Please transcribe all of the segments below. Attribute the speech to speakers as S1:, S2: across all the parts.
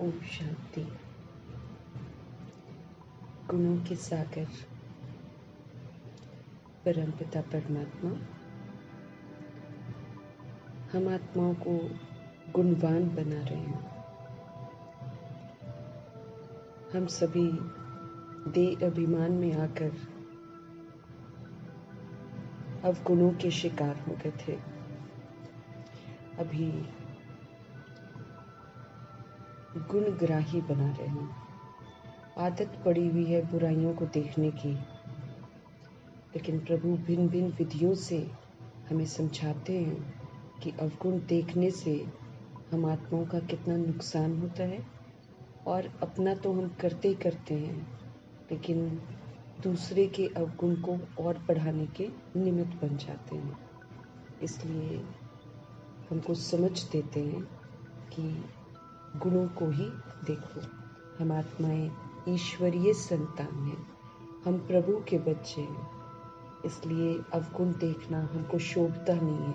S1: ओम शांति। गुणों के सागर परमपिता परमात्मा हम आत्माओं को गुणवान बना रहे हैं। हम सभी देह अभिमान में आकर अवगुणों के शिकार हो गए थे। अभी गुणग्राही बना रहे हैं। आदत पड़ी हुई है बुराइयों को देखने की, लेकिन प्रभु भिन्न भिन्न विधियों से हमें समझाते हैं कि अवगुण देखने से हम आत्माओं का कितना नुकसान होता है। और अपना तो हम करते ही करते हैं, लेकिन दूसरे के अवगुण को और बढ़ाने के निमित्त बन जाते हैं। इसलिए हमको समझ देते हैं कि गुणों को ही देखो। हम आत्माएं ईश्वरीय संतान हैं, हम प्रभु के बच्चे हैं, इसलिए अवगुण देखना हमको शोभता नहीं है।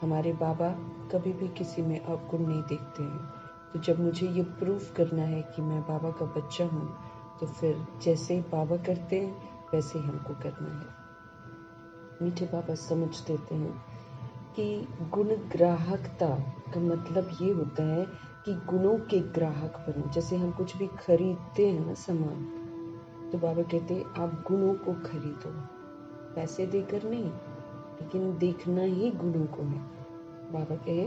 S1: हमारे बाबा कभी भी किसी में अवगुण नहीं देखते हैं। तो जब मुझे ये प्रूफ करना है कि मैं बाबा का बच्चा हूँ, तो फिर जैसे बाबा करते हैं वैसे ही हमको करना है। मीठे बाबा समझ देते हैं कि गुण ग्राहकता का मतलब ये होता है कि गुणों के ग्राहक बनो। जैसे हम कुछ भी खरीदते हैं ना सामान, तो बाबा कहते हैं आप गुणों को खरीदो, पैसे देकर नहीं, लेकिन देखना ही गुणों को है। बाबा कहे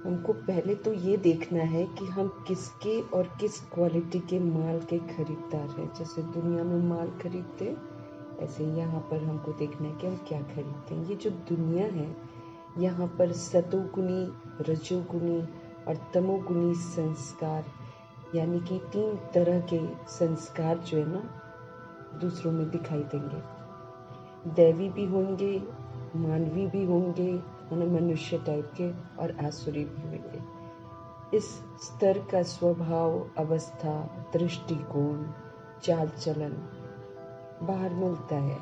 S1: हमको पहले तो ये देखना है कि हम किसके और किस क्वालिटी के माल के खरीदार हैं। जैसे दुनिया में माल खरीदते, ऐसे यहाँ पर हमको देखना है कि हम क्या खरीदते हैं। ये जो दुनिया है, यहाँ पर सतोगुणी, रजोगुणी और तमोगुणी संस्कार, यानी कि 3 तरह के संस्कार जो है ना, दूसरों में दिखाई देंगे। दैवी भी होंगे, मानवी भी होंगे, मनुष्य टाइप के, और आसुरी भी होंगे। इस स्तर का स्वभाव, अवस्था, दृष्टिकोण, चाल चलन बाहर मिलता है।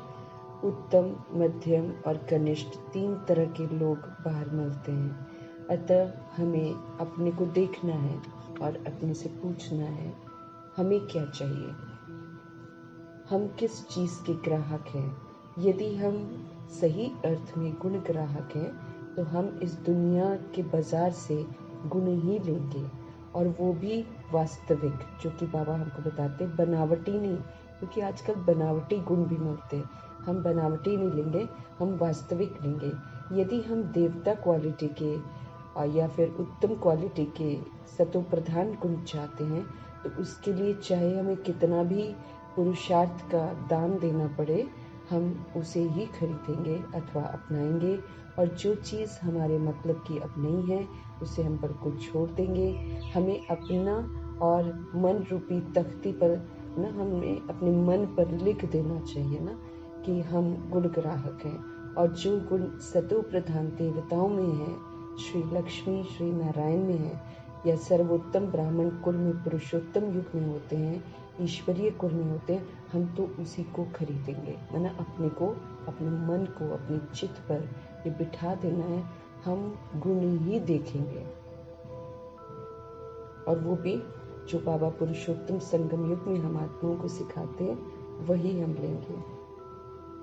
S1: उत्तम, मध्यम और कनिष्ठ 3 तरह के लोग बाहर मिलते हैं। अतः हमें अपने को देखना है और अपने से पूछना है हमें क्या चाहिए, हम किस चीज के ग्राहक हैं। यदि हम सही अर्थ में गुण ग्राहक हैं, तो हम इस दुनिया के बाजार से गुण ही लेंगे, और वो भी वास्तविक, जो कि बाबा हमको बताते हैं, बनावटी नहीं। क्योंकि आजकल बनावटी गुण भी मिलते हैं। हम बनावटी नहीं लेंगे, हम वास्तविक लेंगे। यदि हम देवता क्वालिटी के या फिर उत्तम क्वालिटी के सतो प्रधान गुण चाहते हैं, तो उसके लिए चाहे हमें कितना भी पुरुषार्थ का दान देना पड़े, हम उसे ही खरीदेंगे अथवा अपनाएंगे। और जो चीज़ हमारे मतलब की अब नहीं है, उसे हम बिल्कुल छोड़ देंगे। हमें अपना और मन रूपी तख्ती पर ना, हमें अपने मन पर लिख देना चाहिए ना कि हम गुण ग्राहक हैं। और जो गुण सतो प्रधान देवताओं में है, श्री लक्ष्मी, श्री नारायण में है, या सर्वोत्तम ब्राह्मण कुल में, पुरुषोत्तम युग में होते हैं, ईश्वरीय कुल में होते हैं, हम तो उसी को खरीदेंगे। माना अपने को, अपने मन को, अपने चित्त पर ये बिठा देना है, हम गुण ही देखेंगे। और वो भी जो बाबा पुरुषोत्तम संगम युग में हम आत्माओं को सिखाते हैं, वही हम लेंगे।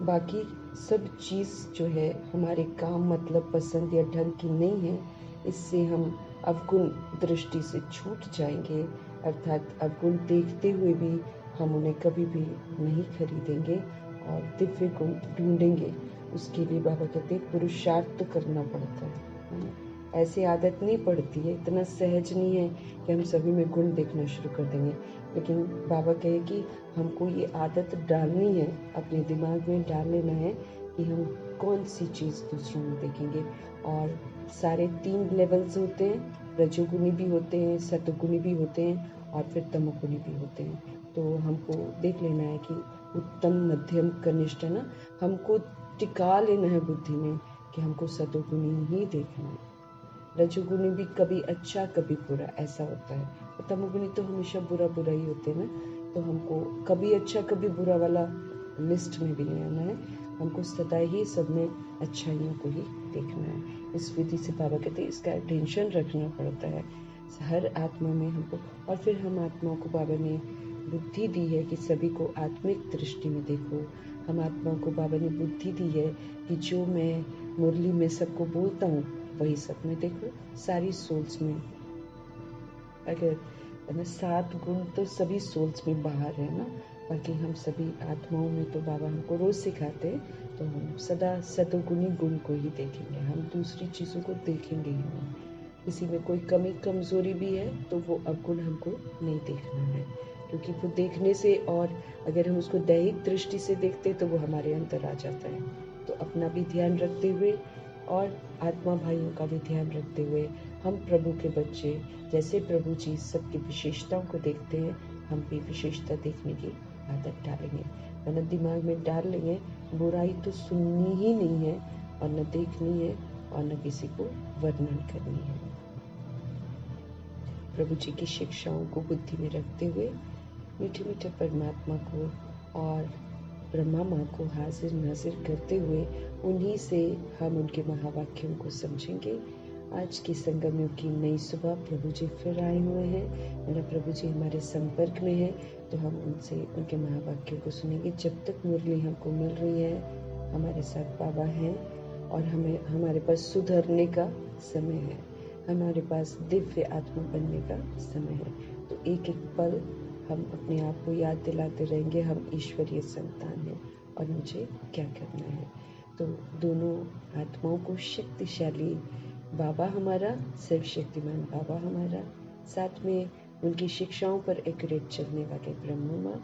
S1: बाकी सब चीज़ जो है हमारे काम, मतलब, पसंद या ढंग की नहीं है, इससे हम अवगुण दृष्टि से छूट जाएंगे। अर्थात अवगुण देखते हुए भी हम उन्हें कभी भी नहीं खरीदेंगे और दिव्य गुण ढूंढेंगे। उसके लिए बाबा कहते हैं पुरुषार्थ तो करना पड़ता है। ऐसे आदत नहीं पड़ती है, इतना सहज नहीं है कि हम सभी में गुण देखना शुरू कर देंगे। लेकिन बाबा कहे कि हमको ये आदत डालनी है, अपने दिमाग में डाल लेना है कि हम कौन सी चीज़ दूसरों में देखेंगे। और सारे 3 लेवल्स होते हैं, रजोगुणी भी होते हैं, सतोगुणी भी होते हैं, और फिर तमोगुणी भी होते हैं। तो हमको देख लेना है कि उत्तम, मध्यम, कनिष्ठ है ना, हमको टिका लेना है बुद्धि में कि हमको सतोगुणी ही देखना है। रजोगुणी भी कभी अच्छा कभी बुरा ऐसा होता है, और तमोगुणी तो हमेशा बुरा बुरा ही होते हैं ना। तो हमको कभी अच्छा कभी बुरा वाला लिस्ट में भी नहीं आना है, हमको सदा ही सब में अच्छाइयों को ही देखना है। इस विधि से बाबा कहते हैं इसका अटेंशन रखना पड़ता है। हर आत्मा में हमको, और फिर हम आत्माओं को बाबा ने बुद्धि दी है कि सभी को आत्मिक दृष्टि में देखो। हम आत्माओं को बाबा ने बुद्धि दी है कि जो मैं मुरली में सबको बोलता हूँ वही सब में देखो, सारी सोल्स में। अगर 7 गुण तो सभी सोल्स में बाहर है ना, बाकी हम सभी आत्माओं में तो बाबा हमको रोज सिखाते हैं, तो हम सदा सतोगुणी गुण को ही देखेंगे, हम दूसरी चीज़ों को देखेंगे ही नहीं। किसी में कोई कमी कमजोरी भी है तो वो अवगुण हमको नहीं देखना है, क्योंकि वो देखने से, और अगर हम उसको दैहिक दृष्टि से देखते तो वो हमारे अंदर आ जाता है। तो अपना भी ध्यान रखते हुए और आत्मा भाइयों का भी ध्यान रखते हुए हम प्रभु के बच्चे, जैसे प्रभु जी सबकी विशेषताओं को देखते हैं, हम भी विशेषता देखने की आदत डालेंगे, वरना दिमाग में डाल लेंगे बुराई तो सुननी ही नहीं है और न देखनी है और न किसी को वर्णन करनी है। प्रभु जी की शिक्षाओं को बुद्धि में रखते हुए मीठे मीठे परमात्मा को और ब्रह्मा माँ को हाजिर नाजिर करते हुए उन्हीं से हम उनके महावाक्यों को समझेंगे। आज की संगम युग की नई सुबह प्रभु जी फिर आए हुए हैं, मेरा प्रभु जी हमारे संपर्क में है, तो हम उनसे उनके महावाक्यों को सुनेंगे। जब तक मुरली हमको मिल रही है हमारे साथ बाबा हैं, और हमारे पास सुधरने का समय है, हमारे पास दिव्य आत्मा बनने का समय है। तो एक एक पल हम अपने आप को याद दिलाते रहेंगे हम ईश्वरीय संतान हैं और मुझे क्या करना है। तो दोनों आत्माओं को शक्तिशाली बाबा हमारा, सर्वशक्तिमान बाबा हमारा, साथ में उनकी शिक्षाओं पर एक्यूरेट चलने वाले ब्रह्मा माँ,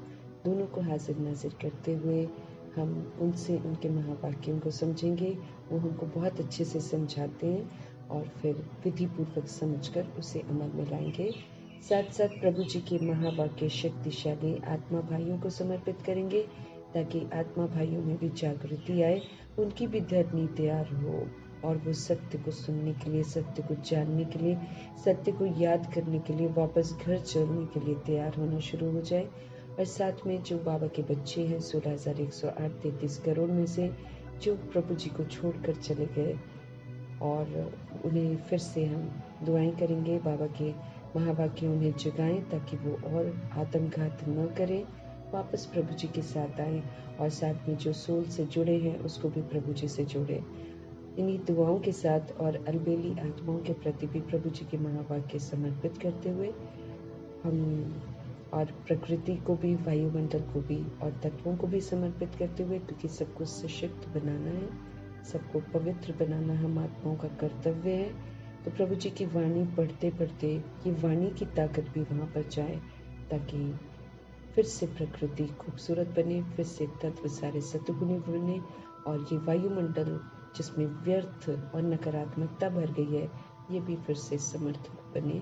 S1: दोनों को हाजिर नाजिर करते हुए हम उनसे उनके महावाक्यों को समझेंगे। वो हमको बहुत अच्छे से समझाते हैं और फिर विधि पूर्वक समझकर उसे अमल में लाएंगे। साथ साथ प्रभु जी के महावाक्य शक्तिशाली आत्मा भाइयों को समर्पित करेंगे, ताकि आत्मा भाइयों में भी जागृति आए, उनकी भी धरनी तैयार हो और वो सत्य को सुनने के लिए, सत्य को जानने के लिए, सत्य को याद करने के लिए, वापस घर चलने के लिए तैयार होना शुरू हो जाए। और साथ में जो बाबा के बच्चे हैं 16,108 33 करोड़ में से जो प्रभु जी को छोड़कर चले गए, और उन्हें फिर से हम दुआएं करेंगे, बाबा के महावाक्य उन्हें जगाएं ताकि वो और आत्मघात न करें, वापस प्रभु जी के साथ आए, और साथ में जो सोल से जुड़े हैं उसको भी प्रभु जी से जोड़े। इन्हीं दुआओं के साथ और अलबेली आत्माओं के प्रति भी प्रभु जी के महावाक्य समर्पित करते हुए हम, और प्रकृति को भी, वायुमंडल को भी और तत्वों को भी समर्पित करते हुए, क्योंकि सबको सशक्त बनाना है, सबको पवित्र बनाना हम आत्माओं का कर्तव्य है। तो प्रभु जी की वाणी पढ़ते पढ़ते ये वाणी की ताकत भी वहाँ पर जाए, ताकि फिर से प्रकृति खूबसूरत बने, फिर से तत्व सारे सतुगुणी बने, और ये वायुमंडल जिसमें व्यर्थ और नकारात्मकता भर गई है ये भी फिर से समर्थ बने।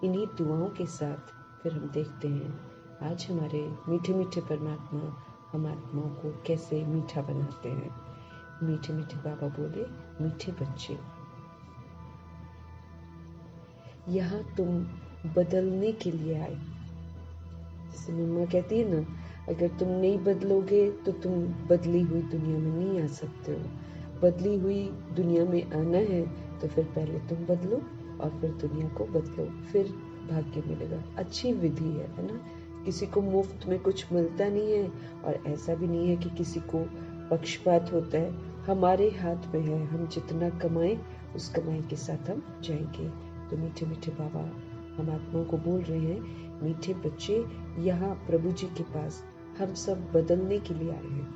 S1: इन्हीं दुआओं के साथ फिर हम देखते हैं आज हमारे मीठे मीठे परमात्मा हम आत्माओं को कैसे मीठा बनाते हैं। मीठे मीठे बाबा बोले, मीठे बच्चे, यहाँ तुम बदलने के लिए आए। जैसे मम्मा कहती है ना, अगर तुम नहीं बदलोगे तो तुम बदली हुई दुनिया में नहीं आ सकते हो। बदली हुई दुनिया में आना है तो फिर पहले तुम बदलो और फिर दुनिया को बदलो, फिर भाग्य मिलेगा। अच्छी विधि है ना। किसी को मुफ्त में कुछ मिलता नहीं है, और ऐसा भी नहीं है कि किसी को पक्षपात होता है। हमारे हाथ में है, हम जितना कमाएं उस कमाई के साथ हम जाएंगे। तो मीठे मीठे बाबा हम आत्माओं को बोल रहे हैं, मीठे बच्चे, यहाँ प्रभु जी के पास हम सब बदलने के लिए आए हैं।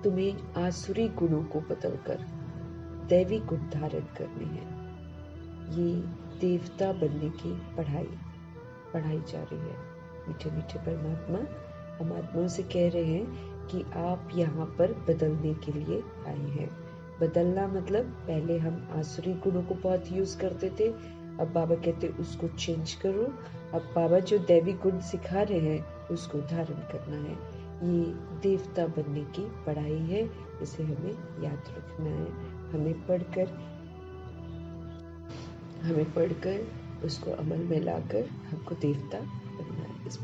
S1: तुम्हें आसुरी गुणों को बदलकर दैवी गुण धारण करने हैं। ये देवता बनने की पढ़ाई जा रही है। मीठे मीठे परमात्मा हम आत्माओं से कह रहे हैं कि आप यहाँ पर बदलने के लिए आए हैं। बदलना मतलब पहले हम आसुरी गुणों को बहुत यूज करते थे, अब बाबा कहते उसको चेंज करो। अब बाबा जो दैवी गुण सिखा रहे हैं उसको धारण करना है। ये देवता बनने की पढ़ाई है, इसे हमें याद रखना है। हमें पढ़कर उसको अमल में लाकर हमको देवता बनना है। इस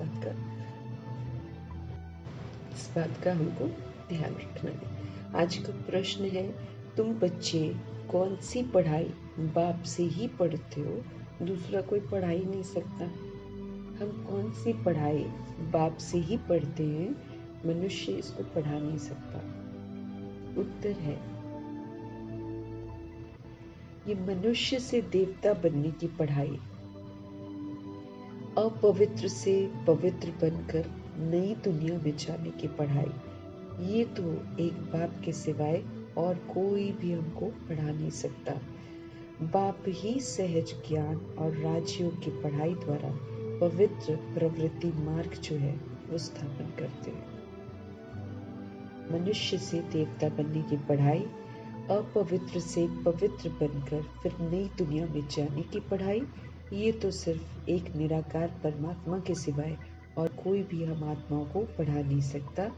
S1: बात का हमको ध्यान रखना है। आज का प्रश्न है, तुम बच्चे कौन सी पढ़ाई बाप से ही पढ़ते हो, दूसरा कोई पढ़ा ही नहीं सकता। हम कौन सी पढ़ाई बाप से ही पढ़ते हैं, मनुष्य इसको पढ़ा नहीं सकता। उत्तर है ये मनुष्य से देवता बनने की पढ़ाई, अपवित्र से पवित्र बनकर नई दुनिया में जाने की पढ़ाई। ये तो एक बाप के सिवाय और कोई भी हमको पढ़ा नहीं सकता। बाप ही सहज ज्ञान और राजयोग की पढ़ाई द्वारा पवित्र प्रवृत्ति मार्ग जो है वो स्थापन करते हैं। मनुष्य से देवता बनने की पढ़ाई, अपवित्र से पवित्र बनकर फिर नई दुनिया में जाने की पढ़ाई, ये तो सिर्फ एक निराकार परमात्मा के सिवाय और कोई भी हम आत्माओं को पढ़ा नहीं सकता।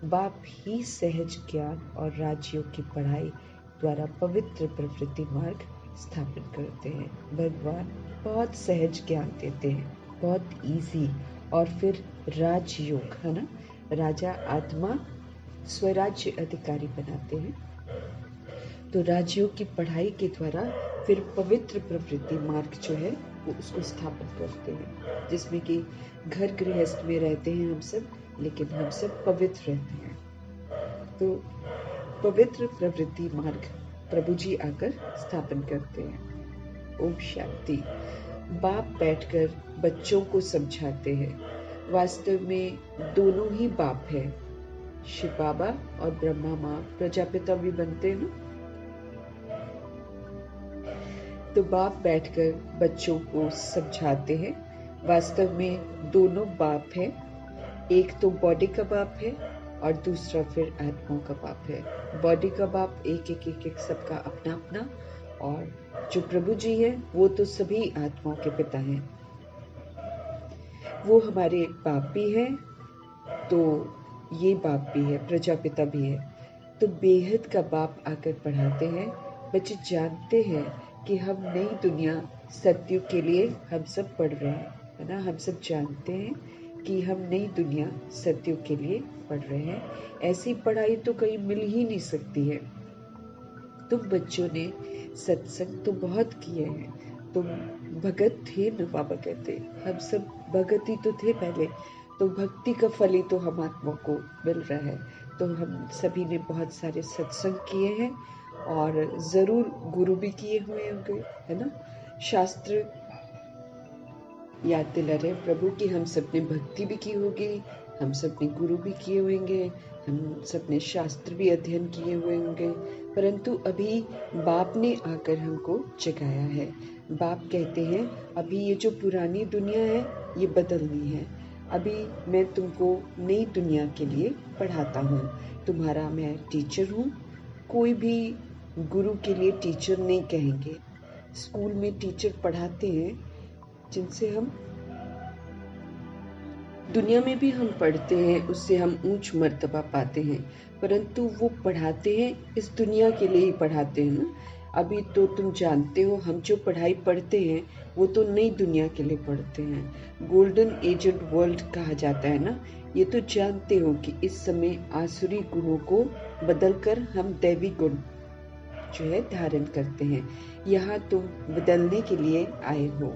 S1: बाप ही सहज ज्ञान और राजयोग की पढ़ाई द्वारा पवित्र प्रवृत्ति मार्ग स्थापित करते हैं। भगवान बहुत सहज ज्ञान देते हैं, बहुत इजी, और फिर राजयोग है ना, राजा आत्मा स्वराज्य अधिकारी बनाते हैं। तो राजयोग की पढ़ाई के द्वारा फिर पवित्र प्रवृत्ति मार्ग जो है वो उसको स्थापित करते हैं, जिसमें कि घर गृहस्थ में रहते हैं हम सब, लेकिन हम सब पवित्र रहते हैं। तो पवित्र प्रवृत्ति मार्ग प्रभु जी आकर स्थापन करते हैं। ओम शांति। बाप बैठकर बच्चों को समझाते हैं। वास्तव में दोनों ही बाप है, शिव बाबा और ब्रह्मा माँ, प्रजापिता भी बनते हैं ना। तो बाप बैठकर बच्चों को समझाते हैं। वास्तव में दोनों बाप है, एक तो बॉडी का बाप है और दूसरा फिर आत्माओं का बाप है। बॉडी का बाप एक एक एक एक सबका अपना अपना, और जो प्रभु जी है वो तो सभी आत्माओं के पिता हैं, वो हमारे बाप भी है, तो ये बाप भी है, प्रजापिता भी है। तो बेहद का बाप आकर पढ़ाते हैं। बच्चे जानते हैं कि हम नई दुनिया सत्युग के लिए हम सब पढ़ रहे हैं, है ना। हम सब जानते हैं कि हम नई दुनिया सत्युग के लिए पढ़ रहे हैं। ऐसी पढ़ाई तो कहीं मिल ही नहीं सकती है। तुम बच्चों ने सत्संग तो बहुत किए हैं, तुम भगत थे न, बाबा कहते हम सब भगत ही तो थे पहले, तो भक्ति का फल ही तो हम आत्मा को मिल रहा है। तो हम सभी ने बहुत सारे सत्संग किए हैं और जरूर गुरु भी किए हुए होंगे, है ना। शास्त्र याद दिला रहे प्रभु की हम सब ने भक्ति भी की होगी, हम सब ने गुरु भी किए होंगे, हम सब ने शास्त्र भी अध्ययन किए हुए होंगे, परंतु अभी बाप ने आकर हमको जगाया है। बाप कहते हैं अभी ये जो पुरानी दुनिया है ये बदलनी है, अभी मैं तुमको नई दुनिया के लिए पढ़ाता हूँ। तुम्हारा मैं टीचर हूँ। कोई भी गुरु के लिए टीचर नहीं कहेंगे। स्कूल में टीचर पढ़ाते हैं जिनसे हम दुनिया में भी हम पढ़ते हैं, उससे हम ऊंच मर्तबा पाते हैं, परंतु वो पढ़ाते हैं इस दुनिया के लिए ही पढ़ाते हैं ना। अभी तो तुम जानते हो हम जो पढ़ाई पढ़ते हैं वो तो नई दुनिया के लिए पढ़ते हैं। गोल्डन एजेड वर्ल्ड कहा जाता है ना। ये तो जानते हो कि इस समय आसुरी गुणों को बदलकर हम दैवी गुण जो है धारण करते हैं। यहाँ तुम बदलने के लिए आए हो।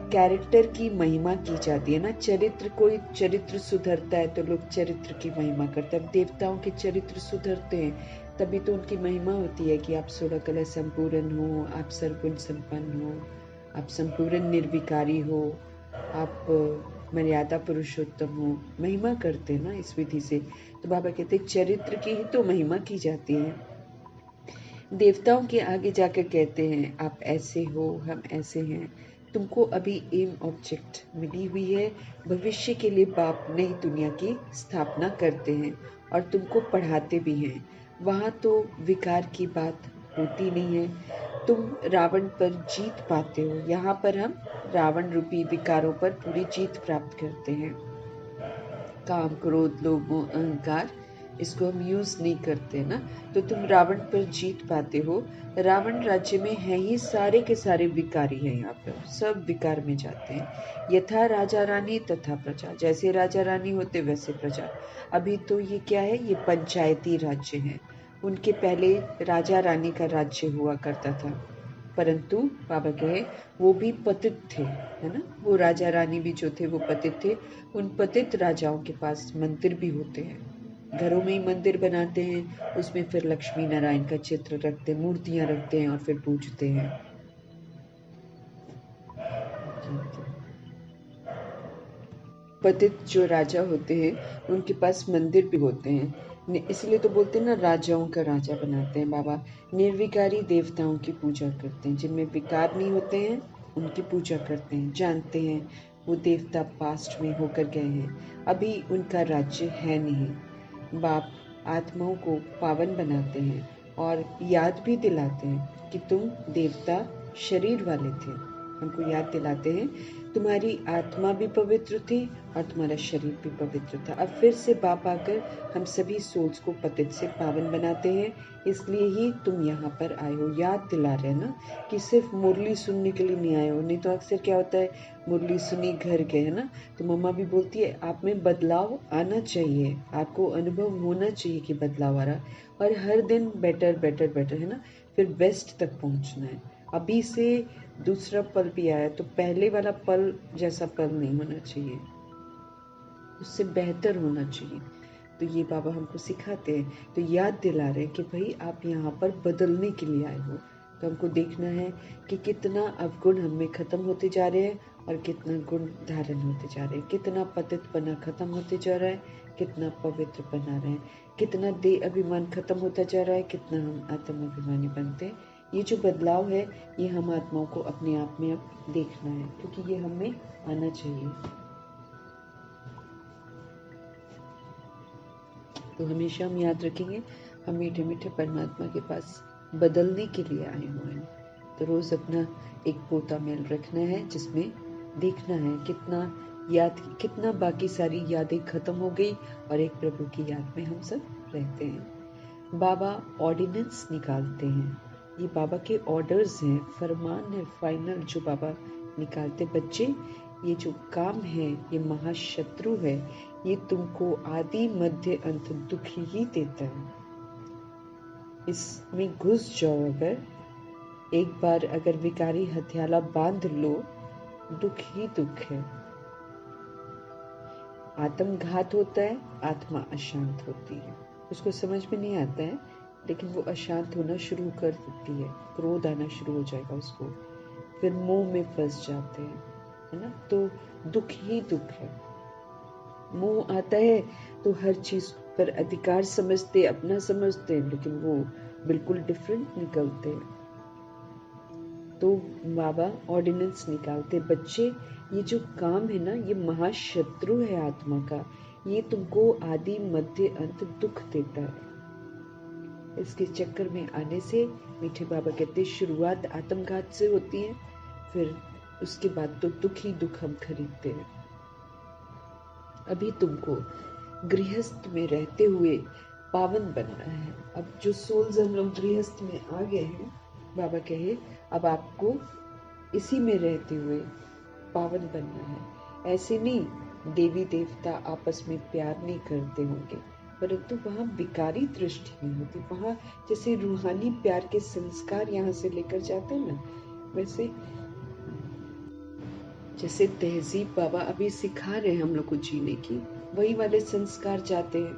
S1: कैरेक्टर की महिमा की जाती है ना। चरित्र, कोई चरित्र सुधरता है तो लोग चरित्र की महिमा करते हैं। देवताओं के चरित्र सुधरते हैं तभी तो उनकी महिमा होती है कि आप 16 कला संपूर्ण हो, आप सर्वगुण संपन्न हो, आप संपूर्ण निर्विकारी हो, आप मर्यादा पुरुषोत्तम हो। महिमा करते हैं ना इस विधि से। तो बाबा कहते हैं चरित्र की ही तो महिमा की जाती है। देवताओं के आगे जाकर कहते हैं आप ऐसे हो, हम ऐसे हैं। तुमको अभी एम ऑब्जेक्ट मिली हुई है। भविष्य के लिए बाप नई दुनिया की स्थापना करते हैं और तुमको पढ़ाते भी हैं। वहाँ तो विकार की बात होती नहीं है। तुम रावण पर जीत पाते हो। यहाँ पर हम रावण रूपी विकारों पर पूरी जीत प्राप्त करते हैं। काम, क्रोध, लोभ, मोह, अहंकार, इसको हम यूज नहीं करते ना। तो तुम रावण पर जीत पाते हो। रावण राज्य में है ही सारे के सारे विकारी हैं। यहाँ पर सब विकार में जाते हैं। यथा राजा रानी तथा प्रजा, जैसे राजा रानी होते वैसे प्रजा। अभी तो ये क्या है, ये पंचायती राज्य है। उनके पहले राजा रानी का राज्य हुआ करता था, परंतु बाबा कहे वो भी पतित थे, है ना। वो राजा रानी भी जो थे वो पतित थे। उन पतित राजाओं के पास मंदिर भी होते हैं, घरों में ही मंदिर बनाते हैं, उसमें फिर लक्ष्मी नारायण का चित्र रखते हैं, मूर्तियां रखते हैं और फिर पूजते हैं। पतित जो राजा होते हैं उनके पास मंदिर भी होते हैं, इसलिए तो बोलते हैं ना, राजाओं का राजा बनाते हैं बाबा। निर्विकारी देवताओं की पूजा करते हैं, जिनमें विकार नहीं होते हैं उनकी पूजा करते हैं, जानते हैं वो देवता पास्ट में होकर गए हैं, अभी उनका राज्य है नहीं। बाप आत्माओं को पावन बनाते हैं और याद भी दिलाते हैं कि तुम देवता शरीर वाले थे। हमको याद दिलाते हैं तुम्हारी आत्मा भी पवित्र थी और तुम्हारा शरीर भी पवित्र था। अब फिर से बाप आकर हम सभी सोल्स को पतित से पावन बनाते हैं, इसलिए ही तुम यहाँ पर आए हो। याद दिला रहे हैं ना कि सिर्फ मुरली सुनने के लिए नहीं आए हो, नहीं तो अक्सर क्या होता है, मुरली सुनी घर गए, है ना। तो मम्मा भी बोलती है आप में बदलाव आना चाहिए, आपको अनुभव होना चाहिए कि बदलाव आ रहा, और हर दिन बेटर बेटर बेटर, है ना, फिर बेस्ट तक पहुँचना है। अभी से दूसरा पल भी आया तो पहले वाला पल जैसा पल नहीं होना चाहिए, उससे बेहतर होना चाहिए। तो ये बाबा हमको सिखाते हैं, तो याद दिला रहे हैं कि भाई आप यहाँ पर बदलने के लिए आए हो। तो हमको देखना है कि कितना अवगुण हमें खत्म होते जा रहे हैं और कितना गुण धारण होते जा रहे हैं, कितना पतितपना खत्म होते जा रहा है, कितना पवित्र बना रहे हैं, कितना देह अभिमान खत्म होता जा रहा है, कितना हम आत्म अभिमानी बनते हैं। ये जो बदलाव है ये हम आत्माओं को अपने आप में अब देखना है, क्योंकि ये हमें आना चाहिए। तो हमेशा हम याद रखेंगे हम मीठे मीठे परमात्मा के पास बदलने के लिए आए हुए हैं। तो रोज अपना एक पोता मेल रखना है, जिसमें देखना है कितना बाकी सारी यादें खत्म हो गई और एक प्रभु की याद में हम सब रहते हैं। बाबा ऑर्डिनेंस निकालते हैं, ये बाबा के ऑर्डर्स हैं, फरमान है फाइनल जो बाबा निकालते। बच्चे ये जो काम है ये महाशत्रु है, ये तुमको आदि मध्य अंत दुख ही देता है। इसमें घुस जाओ, अगर एक बार अगर विकारी हथियाला बांध लो, दुख ही दुख है। आत्मघात होता है, आत्मा अशांत होती है, उसको समझ में नहीं आता है, लेकिन वो अशांत होना शुरू कर देती है, क्रोध आना शुरू हो जाएगा उसको, फिर मोह में फंस जाते हैं, है ना। तो दुख ही दुख है। मोह आता है तो हर चीज पर अधिकार समझते, अपना समझते हैं, लेकिन वो बिल्कुल डिफरेंट निकलते हैं। तो बाबा ऑर्डिनेंस निकालते, बच्चे ये जो काम है ना ये महाशत्रु है आत्मा का, ये तुमको आदि मध्य अंत दुख देता है। इसके चक्कर में आने से मीठे बाबा कहते शुरुआत आत्मघात से होती है, फिर उसके बाद तो दुख ही दुख हम खरीदते हैं। अभी तुमको गृहस्थ में रहते हुए पावन बनना है। अब जो सोल्स हम लोग गृहस्थ में आ गए हैं, बाबा कहे अब आपको इसी में रहते हुए पावन बनना है। ऐसे नहीं देवी देवता आपस में प्यार नहीं करते होंगे, परंतु वहां विकारी दृष्टि नहीं होती, वहां जैसे रूहानी प्यार के संस्कार यहाँ से लेकर जाते हैं ना, वैसे जैसे तहजीब बाबा अभी सिखा रहे हैं हम लोग को जीने की, वही वाले संस्कार जाते हैं।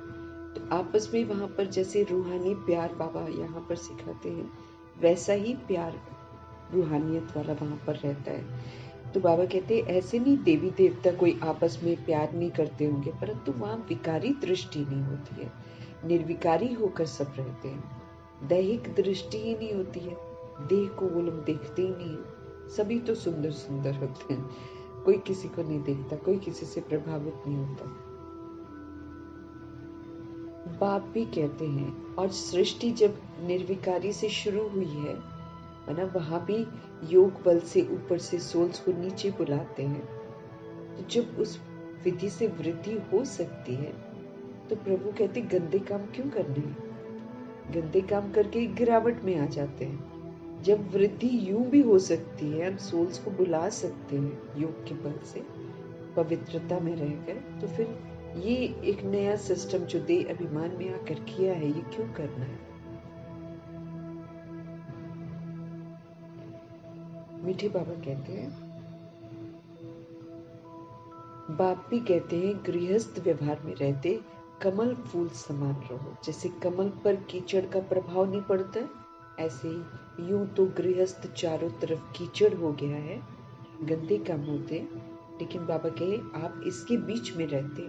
S1: तो आपस में वहां पर जैसे रूहानी प्यार बाबा यहाँ पर सिखाते हैं, वैसा ही प्यार रूहानियत वाला वहां पर रहता है। तो बाबा कहते हैं ऐसे नहीं देवी देवता कोई आपस में प्यार नहीं करते होंगे, परंतु वहां विकारी दृष्टि नहीं होती है, निर्विकारी होकर सब रहते हैं। दैहिक दृष्टि ही नहीं होती है, देह को वो लोग देखते ही नहीं है। सभी तो सुंदर सुंदर होते हैं, कोई किसी को नहीं देखता, कोई किसी से प्रभावित नहीं होता। बाप भी कहते हैं, और सृष्टि जब निर्विकारी से शुरू हुई है ना, वहां भी योग बल से ऊपर से सोल्स को नीचे बुलाते हैं। तो जब उस विधि से वृद्धि हो सकती है तो प्रभु कहते गंदे काम क्यों करने हैं, गंदे काम करके गिरावट में आ जाते हैं। जब वृद्धि यूं भी हो सकती है, हम सोल्स को बुला सकते हैं योग के बल से पवित्रता में रहकर, तो फिर ये एक नया सिस्टम जो देह अभिमान में आकर किया है, ये क्यों करना है। मीठे बाबा कहते हैं, बाप भी कहते हैं गृहस्थ व्यवहार में रहते कमल फूल समान रहो। जैसे कमल पर कीचड़ का प्रभाव नहीं पड़ता है, ऐसे ही यूं तो गृहस्थ चारों तरफ कीचड़ हो गया है, गंदे काम होते हैं, लेकिन बाबा कहे आप इसके बीच में रहते,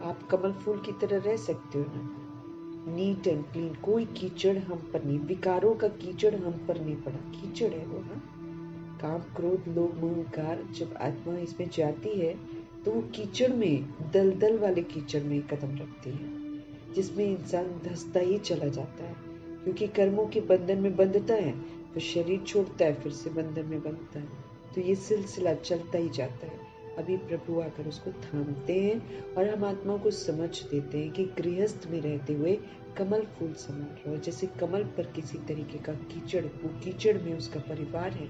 S1: आप कमल फूल की तरह रह सकते हो ना। नीट एंड क्लीन, कोई कीचड़ हम पर नहीं, विकारों का कीचड़ हम पर नहीं पड़ा। कीचड़ है वो ना, काम क्रोध लोभ मोह अहंकार, जब आत्मा इसमें जाती है तो वो कीचड़ में, दलदल वाले कीचड़ में कदम रखती है, जिसमें इंसान धंसता ही चला जाता है, क्योंकि कर्मों के बंधन में बंधता है, फिर शरीर छोड़ता है, फिर से बंधन में बंधता है, तो ये सिलसिला चलता ही जाता है। अभी प्रभु आकर उसको थामते हैं और हम आत्मा को समझ देते हैं कि गृहस्थ में रहते हुए कमल फूल समान रहो। जैसे कमल पर किसी तरीके का कीचड़, वो कीचड़ में उसका परिवार है,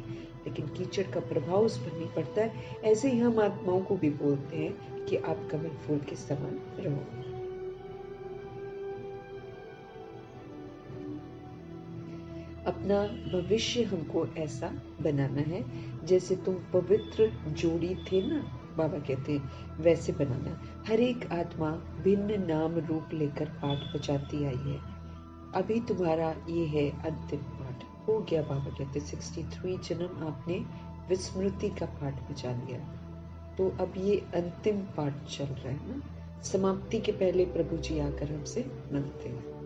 S1: लेकिन कीचड़ का प्रभाव उस पर नहीं पड़ता है, ऐसे ही हम आत्माओं को भी बोलते हैं कि आप कमल फूल के समान रहो। अपना भविष्य हमको ऐसा बनाना है जैसे तुम पवित्र जोड़ी थे ना, बाबा कहते हैं वैसे बनाना। हर एक आत्मा भिन्न नाम रूप लेकर पाठ बजाती आई है। अभी तुम्हारा ये है अंतिम पाठ हो गया। बाबा कहते 63 जन्म आपने विस्मृति का पाठ बजा लिया, तो अब ये अंतिम पाठ चल रहा है ना। समाप्ति के पहले प्रभु जी आकर हमसे मिलते हैं।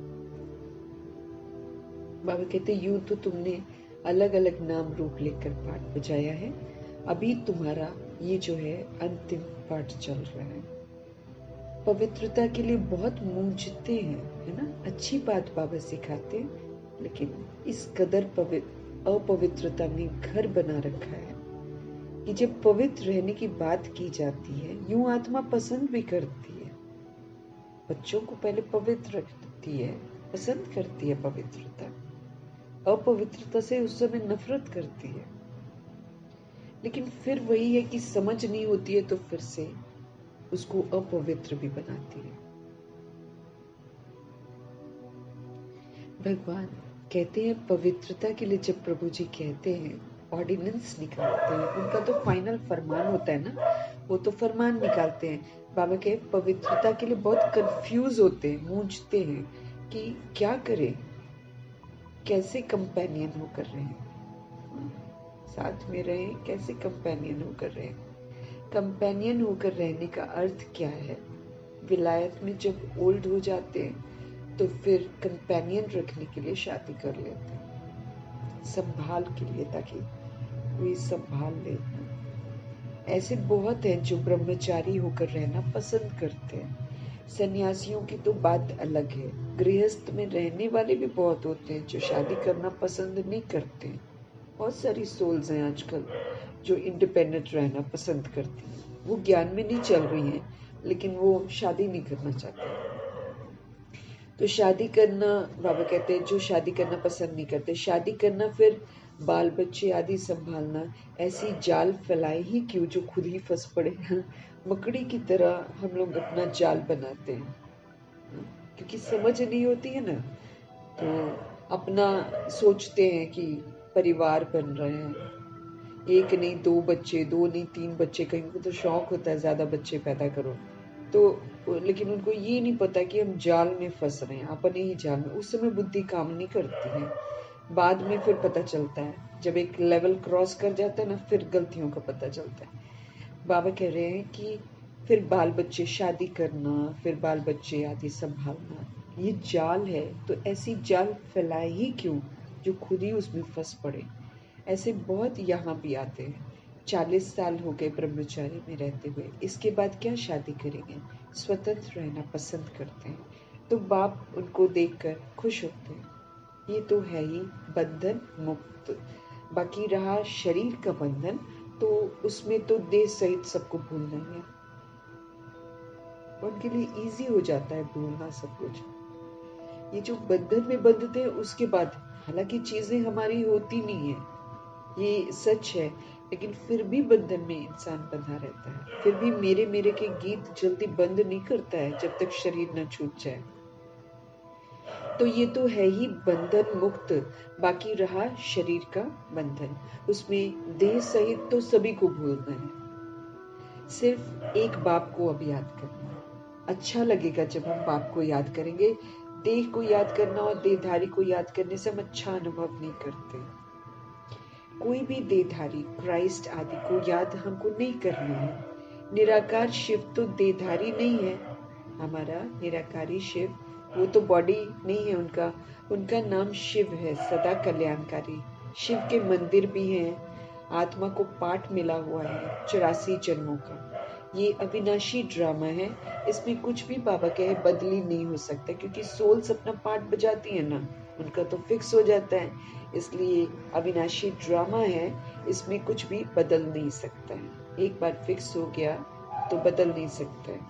S1: बाबा कहते यूं तो तुमने अलग अलग नाम रूप लेकर पाठ बजाया है, अभी तुम्हारा ये जो है अंतिम पाठ चल रहा है। पवित्रता के लिए बहुत मूंझते हैं, है ना, अच्छी बात बाबा सिखाते हैं, लेकिन इस कदर अपवित्रता ने घर बना रखा है कि जब पवित्र रहने की बात की जाती है, यूं आत्मा पसंद भी करती है, बच्चों को पहले पवित्र रखती है, पसंद करती है पवित्रता, अपवित्रता से उस समय नफरत करती है, लेकिन फिर वही है कि समझ नहीं होती है तो फिर से उसको अपवित्र भी बनाती है। भगवान कहते हैं पवित्रता के लिए जब प्रभु जी कहते हैं, ऑर्डिनेंस निकालते हैं, उनका तो फाइनल फरमान होता है ना, वो तो फरमान निकालते हैं। बाबा के पवित्रता के लिए बहुत कंफ्यूज होते हैं, मूंझते हैं कि क्या करें, कैसे कंपेनियन होकर रहे, साथ में रहे, कैसे कंपेनियन होकर रहे। कंपेनियन होकर रहने का अर्थ क्या है? विलायत में जब ओल्ड हो जाते हैं तो फिर कंपेनियन रखने के लिए शादी कर लेते हैं, संभाल के लिए, ताकि कोई संभाल ले। ऐसे बहुत हैं जो ब्रह्मचारी होकर रहना पसंद करते हैं। सन्यासियों की तो बात अलग है। गृहस्थ में रहने वाले भी बहुत होते हैं जो शादी करना पसंद नहीं करते हैं। बहुत सारी सोल्स हैं आजकल जो इंडिपेंडेंट रहना पसंद करती हैं। वो ज्ञान में नहीं चल रही हैं, लेकिन वो शादी नहीं करना चाहती। तो शादी करना, बाबा कहते हैं जो शादी करना पसंद नहीं करते, शादी करना फिर बाल बच्चे आदि संभालना, ऐसी जाल फैलाए ही क्यों जो खुद ही फंस पड़े। मकड़ी की तरह हम लोग अपना जाल बनाते हैं, क्योंकि समझ नहीं होती है ना, तो अपना सोचते हैं कि परिवार बन रहे हैं, एक नहीं दो बच्चे, दो नहीं तीन बच्चे, कहीं को तो शौक होता है ज्यादा बच्चे पैदा करो, तो लेकिन उनको ये नहीं पता कि हम जाल में फंस रहे हैं, अपने ही जाल में। उस समय बुद्धि काम नहीं करती है, बाद में फिर पता चलता है, जब एक लेवल क्रॉस कर जाता है ना, फिर गलतियों का पता चलता है। बाबा कह रहे हैं कि फिर बाल बच्चे, शादी करना, फिर बाल बच्चे आदि संभालना, ये जाल है, तो ऐसी जाल फैलाए ही क्यों जो खुद ही उसमें फंस पड़े। ऐसे बहुत यहाँ भी आते हैं। 40 साल हो गए ब्रह्मचारी में रहते हुए, इसके बाद क्या शादी करेंगे, स्वतंत्र रहना पसंद करते हैं, तो बाप उनको देखकर खुश होते हैं। ये तो है ही बंधन मुक्त। बाकी रहा शरीर का बंधन, तो उसमें तो देह सहित सबको भूलना ही है। उनके लिए इजी हो जाता है भूलना सब कुछ। ये जो बंधन में बंधते हैं उसके बाद, हालांकि चीजें हमारी होती नहीं है, ये सच है, लेकिन फिर भी बंधन में इंसान बंधा रहता है। फिर भी मेरे मेरे के गीत जल्दी बंद नहीं करता है जब तक शरीर न छूट जाए। तो ये तो है ही बंधन मुक्त, बाकी रहा शरीर का बंधन। उसमें देह सहित तो सभी को भूलना है, सिर्फ एक बाप को अब याद करना है। अच्छा लगेगा जब हम बाप को याद करेंगे। देह को याद करना और देहधारी को याद करने से हम अच्छा अनुभव नहीं करते। कोई भी देहधारी क्राइस्ट आदि को याद हमको नहीं करना है। निराकार शिव तो देहधारी नहीं है। हमारा निराकारी शिव, वो तो बॉडी नहीं है उनका। उनका नाम शिव है, सदा कल्याणकारी। शिव के मंदिर भी हैं। आत्मा को पाठ मिला हुआ है 84 जन्मों का। ये अविनाशी ड्रामा है, इसमें कुछ भी बाबा कहे बदली नहीं हो सकता, क्योंकि सोल्स अपना पार्ट बजाती है ना, उनका तो फिक्स हो जाता है। इसलिए अविनाशी ड्रामा है, इसमें कुछ भी बदल नहीं सकता है। एक बार फिक्स हो गया तो बदल नहीं सकता है।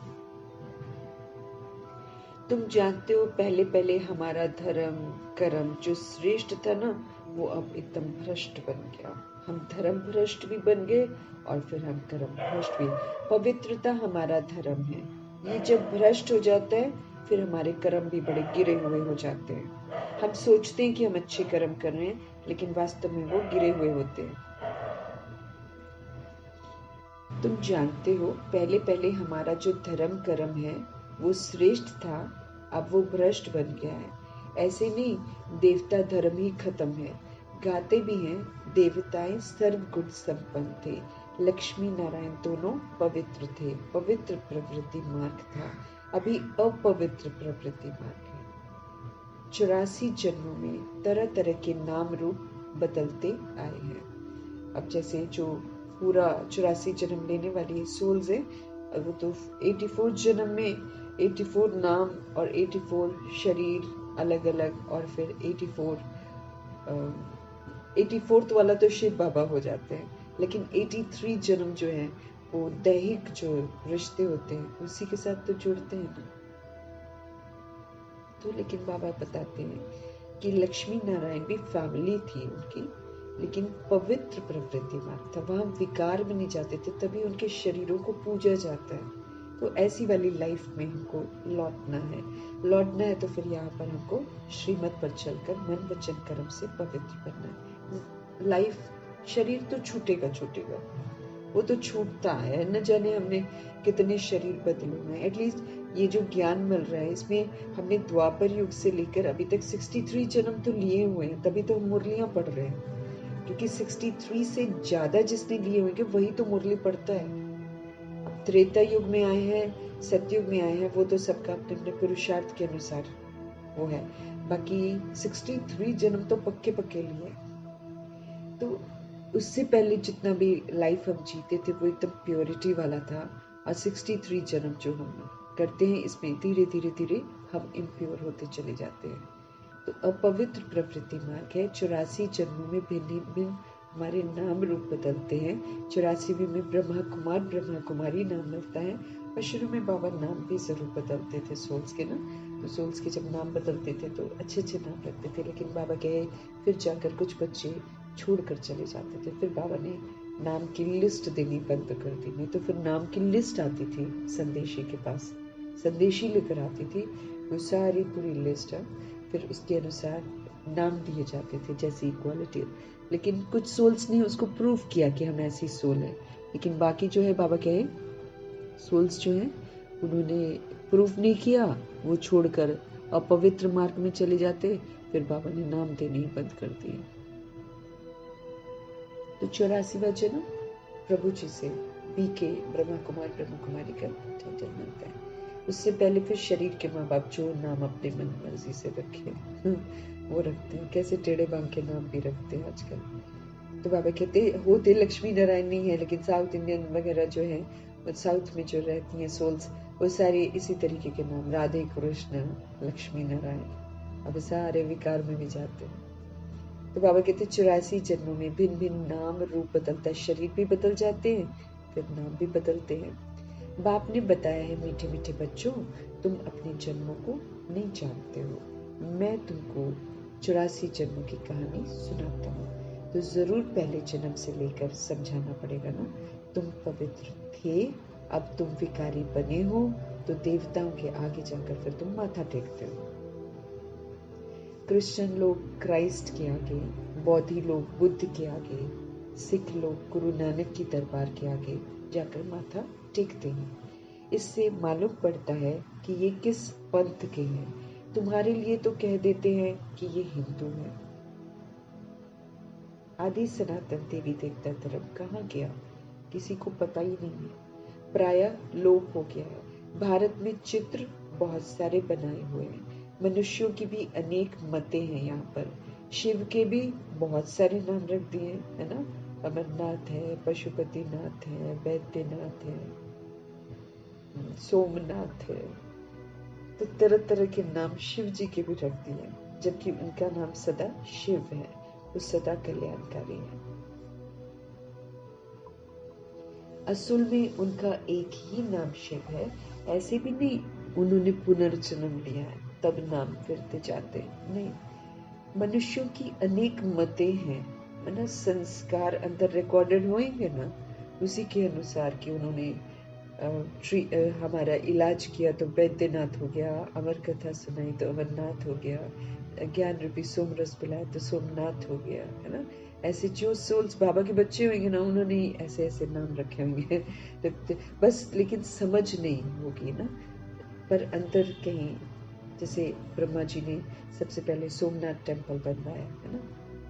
S1: तुम जानते हो पहले पहले हमारा धर्म कर्म जो श्रेष्ठ था ना, वो अब एकदम भ्रष्ट बन गया। हम धर्म भ्रष्ट भी बन गए और फिर हम कर्म भ्रष्ट भी। पवित्रता हमारा धर्म है, ये जब भ्रष्ट हो जाता है फिर हमारे कर्म भी बड़े गिरे हुए हो जाते हैं। हम सोचते हैं कि हम अच्छे कर्म कर रहे हैं, लेकिन वास्तव में वो गिरे हुए होते हैं। तुम जानते हो पहले पहले हमारा जो धर्म कर्म है वो श्रेष्ठ था, अब वो भ्रष्ट बन गया है। ऐसे नहीं, देवता धर्म ही खत्म है। गाते भी हैं, देवताएं सर्वगुण संपन्न थे, लक्ष्मी नारायण दोनों पवित्र थे। पवित्र प्रवृत्ति मार्ग था, अभी अपवित्र प्रवृत्ति मार्ग है। 84 जन्मों में तरह तरह के नाम रूप बदलते आए हैं। अब जैसे जो पूरा 84 जन्म लेने वाली सोल्स है, वो तो 84 जन्म में 84 नाम और 84 शरीर अलग अलग, और फिर 84th वाला तो शिव बाबा हो जाते हैं। लेकिन 83 जन्म जो है वो दैहिक जो रिश्ते होते हैं उसी के साथ तो जुड़ते हैं ना। तो लेकिन बाबा बताते हैं कि लक्ष्मी नारायण भी फैमिली थी उनकी, लेकिन पवित्र प्रवृत्ति मार्ग था, वहां विकार में नहीं जाते थे, तभी उनके शरीरों को पूजा जाता है। तो ऐसी वाली लाइफ में हमको लौटना है तो फिर यहाँ पर हमको श्रीमत पर चलकर मन वचन कर्म से पवित्र बनना है। लाइफ, शरीर तो छूटेगा, वो तो छूटता है। न जाने हमने कितने शरीर बदले हुए हैं। एटलीस्ट ये जो ज्ञान मिल रहा है इसमें हमने द्वापर युग से लेकर अभी तक 63 जन्म तो लिए हुए हैं, तभी तो हम मुरलियां पढ़ रहे हैं। क्योंकि 63 से ज्यादा जिसने लिए होंगे वही तो मुरली पढ़ता है। अब त्रेता युग में आए हैं, सतयुग में आए हैं, वो तो सबका अपने अपने पुरुषार्थ के अनुसार वो है। बाकी 63 जन्म तो पक्के पक्के लिए। तो उससे पहले जितना भी लाइफ हम जीते थे वो एकदम प्योरिटी वाला था, और 63 जन्म जो हम करते हैं इसमें धीरे धीरे धीरे हम इम्प्योर होते चले जाते हैं। तो अपवित्र प्रवृत्ति मार्ग है। 84 जन्मों में भिन्न भिन्न हमारे नाम रूप बदलते हैं। 84वें में ब्रह्मा कुमारी नाम मिलता है। और शुरू में बाबा नाम भी जरूर बदलते थे सोल्स के ना, तो सोल्स के जब नाम बदलते थे तो अच्छे अच्छे नाम रखते थे, लेकिन बाबा कहे फिर जाकर कुछ बच्चे छोड़कर चले जाते थे। फिर बाबा ने नाम की लिस्ट देनी बंद कर दी। नहीं तो फिर नाम की लिस्ट आती थी संदेशी के पास, संदेशी लेकर आती थी वो सारी पूरी लिस्ट है, फिर उसके अनुसार नाम दिए जाते थे जैसी इक्वालिटी। लेकिन कुछ सोल्स ने उसको प्रूव किया कि हम ऐसी सोल है, लेकिन बाकी जो है बाबा कहे सोल्स जो हैं उन्होंने प्रूफ नहीं किया, वो छोड़कर अपवित्र मार्ग में चले जाते। फिर बाबा ने नाम देने ही बंद कर दिए। तो 84वां जन्म प्रभु जी से बीके ब्रह्मा कुमारी का टाइटल मिलता है। उससे पहले फिर शरीर के माँ बाप जो नाम अपने मन मर्जी से रखे वो रखते हैं। कैसे टेढ़े बांग के नाम भी रखते हैं आजकल। तो बाबा कहते होते लक्ष्मी नारायण नहीं है, लेकिन साउथ इंडियन वगैरह जो है, साउथ में जो रहती हैं सोल्स, वो सारे इसी तरीके के नाम, राधे कृष्ण लक्ष्मी नारायण, अब सारे विकार में भी जाते हैं। तो बाबा कहते 84 जन्मों में भिन्न भिन्न नाम रूप बदलता है, शरीर भी बदल जाते हैं, फिर नाम भी बदलते हैं। बाप ने बताया है मीठे मीठे बच्चों, तुम अपने जन्मों को नहीं जानते हो, मैं तुमको 84 जन्मों की कहानी सुनाता हूँ। तो जरूर पहले जन्म से लेकर समझाना पड़ेगा ना। तुम पवित्र थे, अब तुम विकारी बने हो, तो देवताओं के आगे जाकर फिर तुम माथा टेकते हो। क्रिश्चियन लोग क्राइस्ट के आगे, बौद्धि लोग बुद्ध के आगे, सिख लोग गुरु नानक की दरबार के आगे जाकर माथा टेकते हैं। इससे मालूम पड़ता है कि ये किस पंथ के हैं। तुम्हारे लिए तो कह देते हैं कि ये हिंदू है। आदि सनातन देवी देवता धर्म कहाँ गया, किसी को पता ही नहीं है, प्रायः लोप हो गया है। भारत में चित्र बहुत सारे बनाए हुए हैं, मनुष्यों की भी अनेक मतें हैं। यहाँ पर शिव के भी बहुत सारे नाम रख दिए, है ना। अमरनाथ है, पशुपतिनाथ है, वैद्यनाथ है, सोमनाथ है। तो तरह तरह के नाम शिव जी के भी रख दिए, जबकि उनका नाम सदा शिव है, वो सदा कल्याणकारी है। असल में उनका एक ही नाम शिव है, ऐसे भी नहीं उन्होंने पुनर्जन्म लिया है तब नाम फिरते जाते नहीं। मनुष्यों की अनेक मतें हैं, है ना। संस्कार अंदर रिकॉर्डेड होंगे ना, उसी के अनुसार कि उन्होंने हमारा इलाज किया तो वैद्यनाथ हो गया, अमर कथा सुनाई तो अमरनाथ हो गया, ज्ञान रूपी सोमरस पिलाया तो सोमनाथ हो गया, है ना। ऐसे जो सोल्स बाबा के बच्चे होंगे ना, उन्होंने ऐसे ऐसे नाम रखे होंगे बस, लेकिन समझ नहीं होगी ना। पर अंदर कहीं, जैसे ब्रह्मा जी ने सबसे पहले सोमनाथ टेम्पल बनवाया, है ना,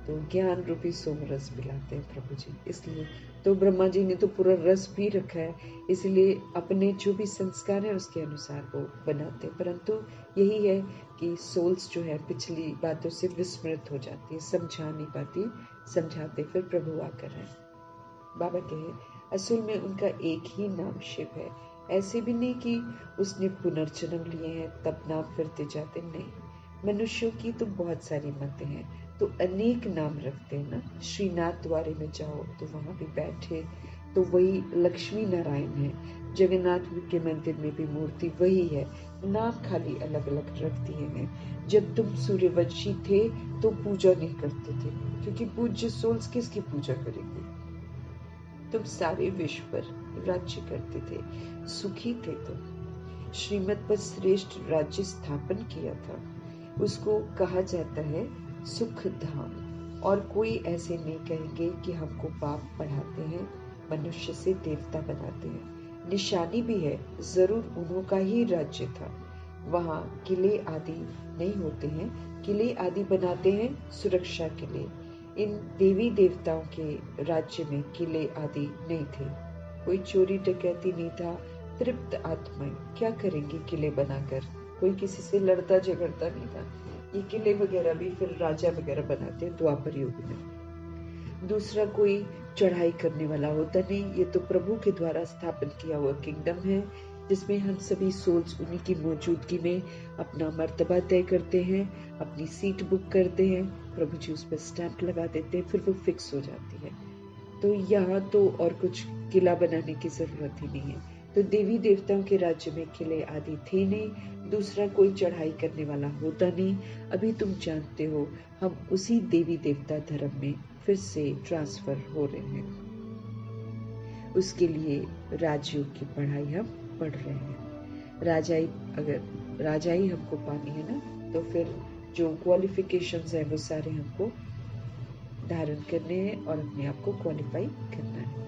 S1: तो ज्ञान रूपी सोमरस पिलाते हैं प्रभु जी, इसलिए तो ब्रह्मा जी ने तो पूरा रस भी रखा है, इसलिए अपने जो भी संस्कार है उसके अनुसार वो बनाते हैं। परंतु यही है कि सोल्स जो है पिछली बातों से विस्मृत हो जाती है, समझा नहीं पाती, समझाते फिर प्रभु आकर है। बाबा कहे असल में उनका एक ही नाम शिव है, ऐसे भी नहीं कि उसने पुनर्जन्म लिए हैं तब नाम फिरते जाते, नहीं। मनुष्यों की तो बहुत सारी मतें हैं, तो अनेक नाम रखते हैं ना। श्रीनाथ द्वारे में जाओ तो वहां भी बैठे तो वही लक्ष्मी नारायण है, जगन्नाथ के मंदिर में भी मूर्ति वही है, नाम खाली अलग अलग रख दिए हैं। जब तुम सूर्यवंशी थे तो पूजा नहीं करते थे, क्योंकि पूज्य सोल्स किसकी पूजा करेंगे। तुम सारे विश्व पर राज्य करते थे, सुखी थे तुम, श्रीमत पर श्रेष्ठ राज्य स्थापन किया था, उसको कहा जाता है सुख धाम। और कोई ऐसे नहीं कहेंगे कि हमको पाप बढ़ाते हैं, मनुष्य से देवता बनाते हैं। निशानी भी है, जरूर उन्हों का ही राज्य था। वहाँ किले आदि नहीं होते हैं, किले आदि बनाते हैं सुरक्षा के लिए। इन देवी देवताओं के राज्य में किले आदि नहीं थे, कोई चोरी डकैती नहीं था। तृप्त आत्माएं क्या करेंगी किले बनाकर, कोई किसी से लड़ता झगड़ता नहीं था। ये किले वगैरह भी फिर राजा वगैरह बनाते हैं द्वापर युग में। दूसरा कोई चढ़ाई करने वाला होता नहीं, ये तो प्रभु के द्वारा स्थापन किया हुआ किंगडम है, जिसमें हम सभी सोल्स उन्हीं की मौजूदगी में अपना मर्तबा तय करते हैं, अपनी सीट बुक करते हैं, प्रभु जी उस पर स्टैंप लगा देते हैं, फिर वो फिक्स हो जाती है। तो यहाँ तो और कुछ किला बनाने की जरूरत ही नहीं है। तो देवी देवताओं के राज्य में किले आदि थे नहीं, दूसरा कोई चढ़ाई करने वाला होता नहीं। अभी तुम जानते हो हम उसी देवी देवता धर्म में फिर से ट्रांसफर हो रहे हैं। उसके लिए राजयोग की पढ़ाई हम पढ़ रहे हैं। राजाई, अगर राजाई हमको पानी है ना, तो फिर जो क्वालिफिकेशंस है वो सारे हमको धारण करने हैं और अपने आप को क्वालिफाई करना है।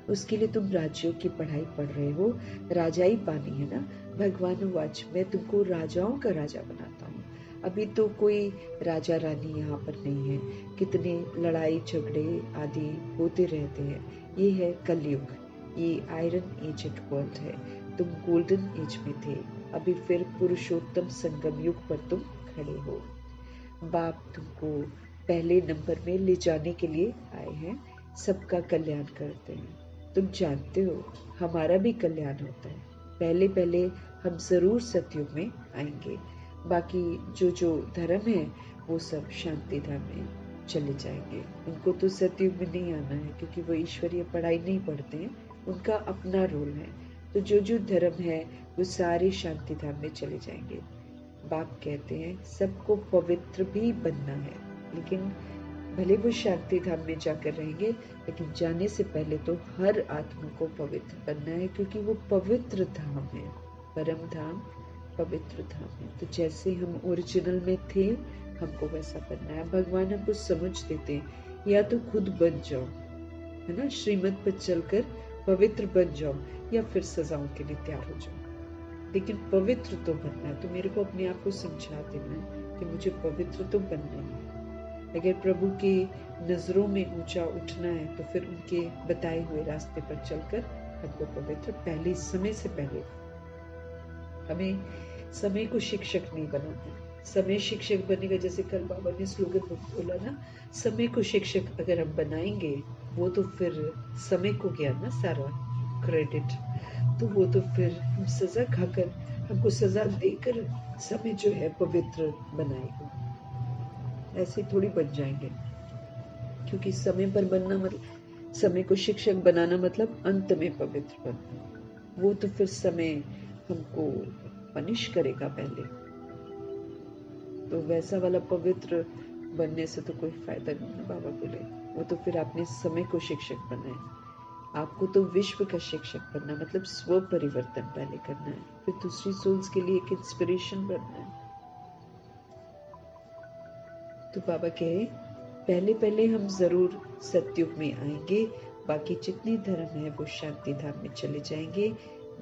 S1: उसके लिए तुम राज्यों की पढ़ाई पढ़ रहे हो, राजाई पानी है ना। भगवान वाच मैं तुमको राजाओं का राजा बनाता हूँ। अभी तो कोई राजा रानी यहाँ पर नहीं है, कितने लड़ाई झगड़े आदि होते रहते हैं। ये है कलयुग, ये आयरन एज वर्ल्ड है। तुम गोल्डन एज में थे, अभी फिर पुरुषोत्तम संगम युग पर तुम खड़े हो। बाप तुमको पहले नंबर में ले जाने के लिए आए हैं, सबका कल्याण करते हैं। तुम जानते हो हमारा भी कल्याण होता है, पहले पहले हम जरूर सतयुग में आएंगे। बाकी जो धर्म है वो सब शांति धाम में चले जाएंगे। उनको तो सतयुग में नहीं आना है, क्योंकि वो ईश्वरीय पढ़ाई नहीं पढ़ते हैं, उनका अपना रोल है। तो जो धर्म है वो सारे शांति धाम में चले जाएंगे। बाप कहते हैं सबको पवित्र भी बनना है, लेकिन भले वो शांति धाम में जाकर रहेंगे, लेकिन जाने से पहले तो हर आत्मा को पवित्र बनना है, क्योंकि वो पवित्र धाम है, परम धाम पवित्र धाम है। तो जैसे हम ओरिजिनल में थे, हमको वैसा बनना है। भगवान हमको समझ देते हैं, या तो खुद बन जाओ, है ना, श्रीमत पर चलकर पवित्र बन जाओ, या फिर सजाओं के लिए तैयार हो जाओ, लेकिन पवित्र तो बनना है। तो मेरे को अपने आप को समझा देना है कि मुझे पवित्र तो बनना है। अगर प्रभु के नजरों में ऊंचा उठना है तो फिर उनके बताए हुए रास्ते पर चलकर हमको पवित्र पहले, समय से पहले, हमें समय को शिक्षक नहीं बनाना। समय शिक्षक बनेगा, जैसे कल बाबा ने स्लोगन बोला ना, समय को शिक्षक अगर हम बनाएंगे, वो तो फिर समय को गया ना सारा क्रेडिट, तो वो तो फिर हम सजा खाकर, हमको सजा देकर समय जो है पवित्र बनाएगा। ऐसे थोड़ी बन जाएंगे, क्योंकि समय पर बनना मतलब, समय को शिक्षक बनाना मतलब अंत में पवित्र बनना। वो तो फिर समय हमको पनिश करेगा पहले, तो वैसा वाला पवित्र बनने से तो कोई फायदा नहीं है। बाबा बोले वो तो फिर आपने समय को शिक्षक बनना है। आपको तो विश्व का शिक्षक बनना, मतलब स्व परिवर्तन पहले करना है, फिर दूसरी सोल्स के लिए एक इंस्पिरेशन बनना है। तो बाबा कहे पहले पहले हम जरूर सत्युग में आएंगे, बाकी जितने धर्म है वो शांति धाम में चले जाएंगे।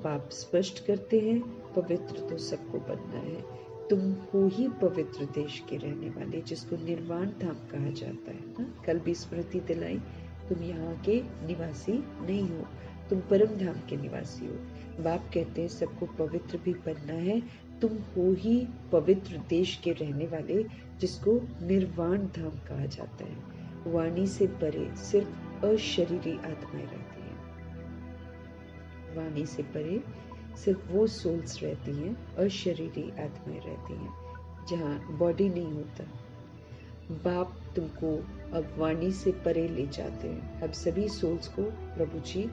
S1: बाप स्पष्ट करते हैं पवित्र तो सबको बनना है। तुम हो ही पवित्र देश के रहने वाले, जिसको निर्वाण धाम कहा जाता है ना। कल भी स्मृति दिलाई, तुम यहाँ के निवासी नहीं हो, तुम परम धाम के निवासी हो। बाप कहते हैं सबको पवित्र भी बनना है। तुम हो ही पवित्र देश के रहने वाले, जिसको निर्वाण धाम कहा जाता है। वाणी से परे सिर्फ अशरीरी आत्माएं रहती हैं। वाणी से परे सिर्फ वो सोल्स रहती हैं, अशरीरी आत्माएं रहती हैं, जहाँ बॉडी नहीं होता। बाप तुमको अब वाणी से परे ले जाते हैं। अब सभी सोल्स को प्रभु जी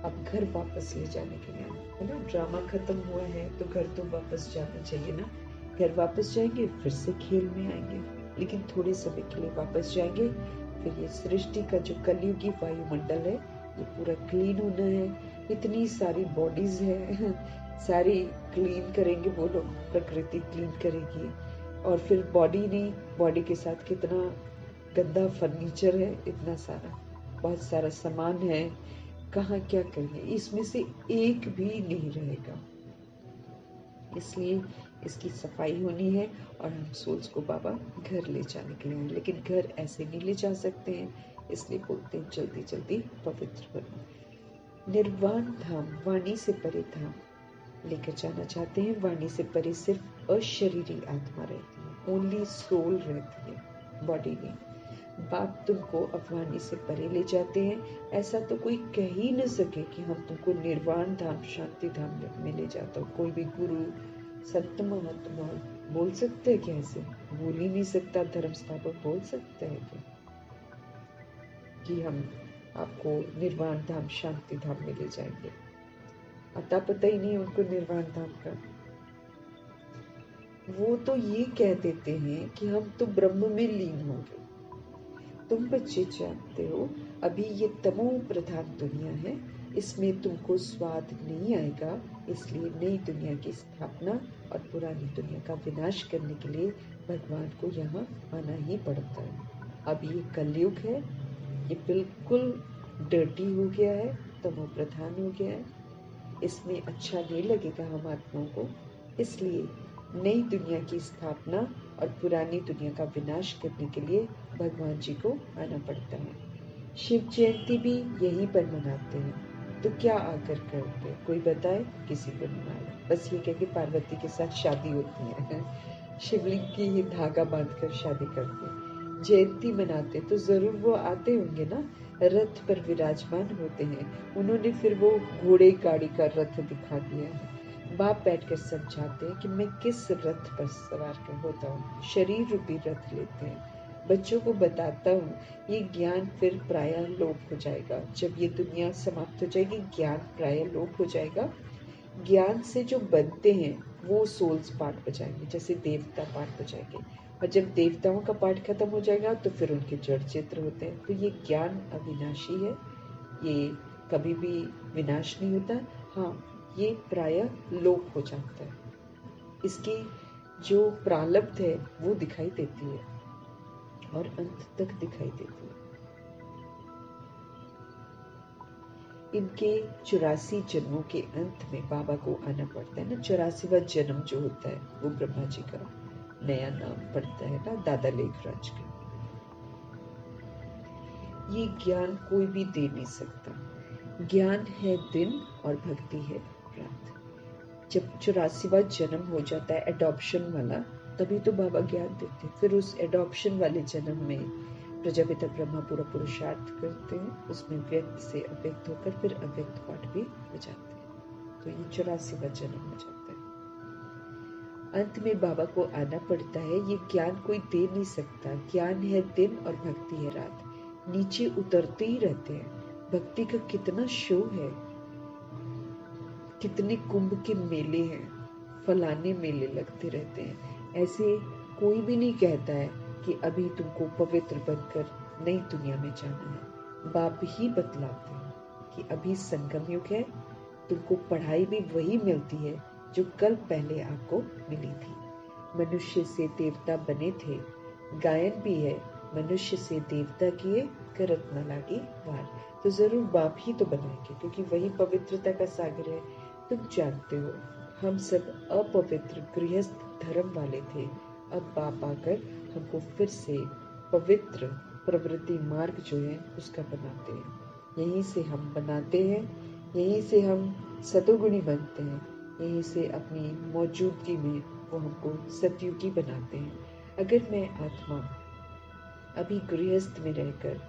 S1: अब घर वापस ले जाने के लिए, है ना। ड्रामा खत्म हुआ है तो घर तो वापस जाना चाहिए ना। घर वापस जाएंगे, फिर से खेल में आएंगे, लेकिन थोड़े समय के लिए वापस जाएंगे। फिर ये सृष्टि का जो कलयुगी वायुमंडल है, ये पूरा क्लीन होना है। इतनी सारी बॉडीज है, सारी क्लीन करेंगे वो लोग, प्रकृति क्लीन करेगी। और फिर बॉडी नहीं, बॉडी के साथ कितना गंदा फर्नीचर है, इतना सारा, बहुत सारा सामान है, कहाँ क्या करेंगे, इसमें से एक भी नहीं रहेगा। इसलिए इसकी सफाई होनी है, और हम सोल्स को बाबा घर ले जाने के लिए, लेकिन घर ऐसे नहीं ले जा सकते हैं, इसलिए बोलते हैं जल्दी जल्दी पवित्र बनो। निर्वाण धाम, वाणी से परे धाम लेकर जाना चाहते हैं। वाणी से परे सिर्फ अशरीरी आत्मा रहती है, ओनली सोल रहती है, बॉडी नहीं। बाप तुमको अफवानी से परे ले जाते हैं। ऐसा तो कोई कह ही न सके कि हम तुमको निर्वाण धाम, शांति धाम में ले जाता हूँ। कोई भी गुरु, संत, महात्मा बोल सकते हैं क्या? ऐसे बोल ही नहीं सकता। धर्म स्थापक बोल सकते हैं क्या कि हम आपको निर्वाण धाम, शांति धाम में ले जाएंगे? अता पता ही नहीं उनको निर्वाण धाम का। वो तो ये कह देते हैं कि हम तो ब्रह्म में लीन होंगे। तुम बच्चे जानते हो अभी ये तमो प्रधान दुनिया है, इसमें तुमको स्वाद नहीं आएगा। इसलिए नई दुनिया की स्थापना और पुरानी दुनिया का विनाश करने के लिए भगवान को यहाँ आना ही पड़ता है। अब ये कलयुग है, ये बिल्कुल डर्टी हो गया है, तमो प्रधान हो गया है, इसमें अच्छा नहीं लगेगा हम आत्माओं को। इसलिए नई दुनिया की स्थापना और पुरानी दुनिया का विनाश करने के लिए भगवान जी को आना पड़ता है। शिव जयंती भी यहीं पर मनाते हैं। तो क्या आकर करते, कोई बताए? किसी को नहीं मालूम, बस ये कह के पार्वती के साथ शादी होती है, शिवलिंग की ही धागा बांधकर शादी करते हैं। जयंती मनाते तो जरूर वो आते होंगे ना, रथ पर विराजमान होते हैं। उन्होंने फिर वो घोड़े गाड़ी का रथ दिखा दिया है। बाप बैठकर समझाते हैं कि मैं किस रथ पर सवार कर होता हूँ। शरीर रूपी रथ लेते हैं। बच्चों को बताता हूँ ये ज्ञान फिर प्रायः लोप हो जाएगा। जब ये दुनिया समाप्त हो जाएगी, ज्ञान प्रायः लोप हो जाएगा। ज्ञान से जो बनते हैं वो सोल्स पार्ट बजाएंगे, जैसे देवता पार्ट बजाएंगे। और जब देवताओं का पार्ट खत्म हो जाएगा तो फिर उनके जड़ चित्र होते हैं। तो ये ज्ञान अविनाशी है, ये कभी भी विनाश नहीं होता। हाँ, ये प्रायः लोप हो जाता है। इसकी जो प्रारब्ध है वो दिखाई देती है और अंत तक दिखाई देती है। इनके 84 जन्मों के अंत में बाबा को आना पड़ता है ना। 84वां जन्म जो होता है वो ब्रह्मा जी का नया नाम पड़ता है ना, दादा लेखराज का। ये ज्ञान कोई भी दे नहीं सकता। ज्ञान है दिन और भक्ति है रात। जब 84वां जन्म हो जाता है एडॉप्शन वाला, तभी तो बाबा ज्ञान देते। फिर उस एडॉप्शन वाले जन्म में प्रजापिता ब्रह्मा पूरा पुरुषार्थ करते हैं, उसमें व्यक्त से अव्यक्त होकर फिर अव्यक्त पाठ भी हो जाते हैं। तो ये 84वां जन्म हो जाता है। अंत में बाबा को आना पड़ता है। ये ज्ञान कोई दे नहीं सकता। ज्ञान है दिन और भक्ति है रात। नीचे उतरते ही रहते हैं। भक्ति का कितना शो है, कितने कुंभ के मेले हैं, फलाने मेले लगते रहते हैं। ऐसे कोई भी नहीं कहता है कि अभी तुमको पवित्र बनकर नई दुनिया में जाना है। बाप ही बतलाते हैं कि अभी संगम युग है। तुमको पढ़ाई भी वही मिलती है जो कल पहले आपको मिली थी। मनुष्य से देवता बने थे, गायन भी है, मनुष्य से देवता किए, करत न लागी वार। तो जरूर बाप ही तो बनाएंगे, क्योंकि वही पवित्रता का सागर है। तुम जानते हो हम सब अपवित्र गृहस्थ धर्म वाले थे। अब बाप आकर हमको फिर से पवित्र प्रवृत्ति मार्ग जो है उसका बनाते हैं। यहीं से हम बनाते हैं, यहीं से हम सतोगुणी बनते हैं, यहीं से अपनी मौजूदगी में वो हमको सतयुगी बनाते हैं। अगर मैं आत्मा अभी गृहस्थ में रहकर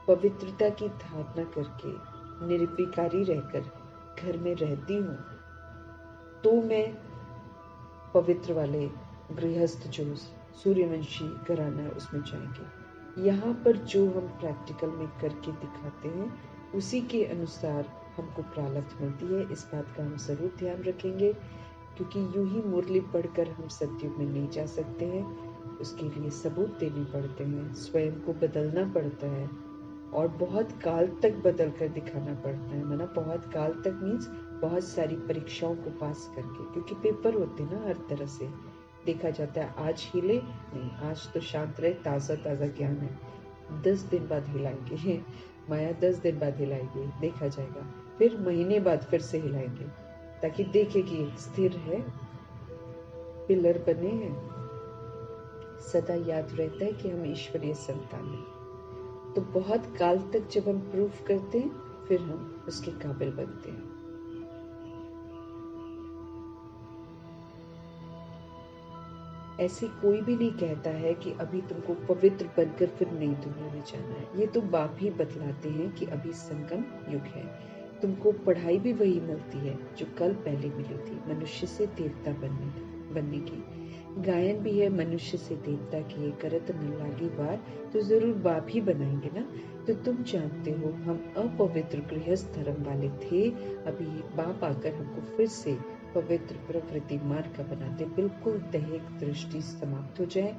S1: पवित्रता की धारणा करके निर्विकारी रहकर घर में रहती हूँ, तो मैं पवित्र वाले गृहस्थ जो सूर्यवंशी घराना है उसमें जाएंगे। यहाँ पर जो हम प्रैक्टिकल में करके दिखाते हैं उसी के अनुसार हमको प्रारब्ध मिलती है। इस बात का हम जरूर ध्यान रखेंगे, क्योंकि यूं ही मुरली पढ़कर हम सतयुग में नहीं जा सकते हैं। उसके लिए सबूत देने पड़ते हैं, स्वयं को बदलना पड़ता है और बहुत काल तक बदल कर दिखाना पड़ता है। माना बहुत काल तक मीन्स बहुत सारी परीक्षाओं को पास करके, क्योंकि पेपर होते हैं ना हर तरह से। देखा जाता है आज हिले नहीं, आज तो शांत रहे, ताज़ा ताज़ा ज्ञान है। 10 दिन बाद हिलाएंगे माया, 10 दिन बाद हिलाएंगे, देखा जाएगा। फिर महीने बाद फिर से हिलाएंगे, ताकि देखे कि स्थिर है, पिलर बने हैं। सदा याद रहता है कि हम ईश्वरीय संतान हैं। तो बहुत काल तक जब हम प्रूफ करते हैं, फिर हम उसके काबिल बनते हैं। ऐसे कोई भी नहीं कहता है कि अभी तुमको पवित्र बनकर फिर नई दुनिया में जाना है। ये तो बाप ही बतलाते हैं कि अभी संगम युग है। तुमको पढ़ाई भी वही मिलती है जो कल पहले मिली थी, मनुष्य से देवता बनने की। गायन भी है, मनुष्य से देवता किए, करत न लागी वार। तो जरूर बाप ही बनाएंगे ना। तो तुम जानते हो हम अपवित्र गृहस्थ धर्म वाले थे। अभी बाप आकर हमको फिर से पवित्र प्रवृत्ति मार्ग का बनाते। बिल्कुल दैहिक दृष्टि समाप्त हो जाए,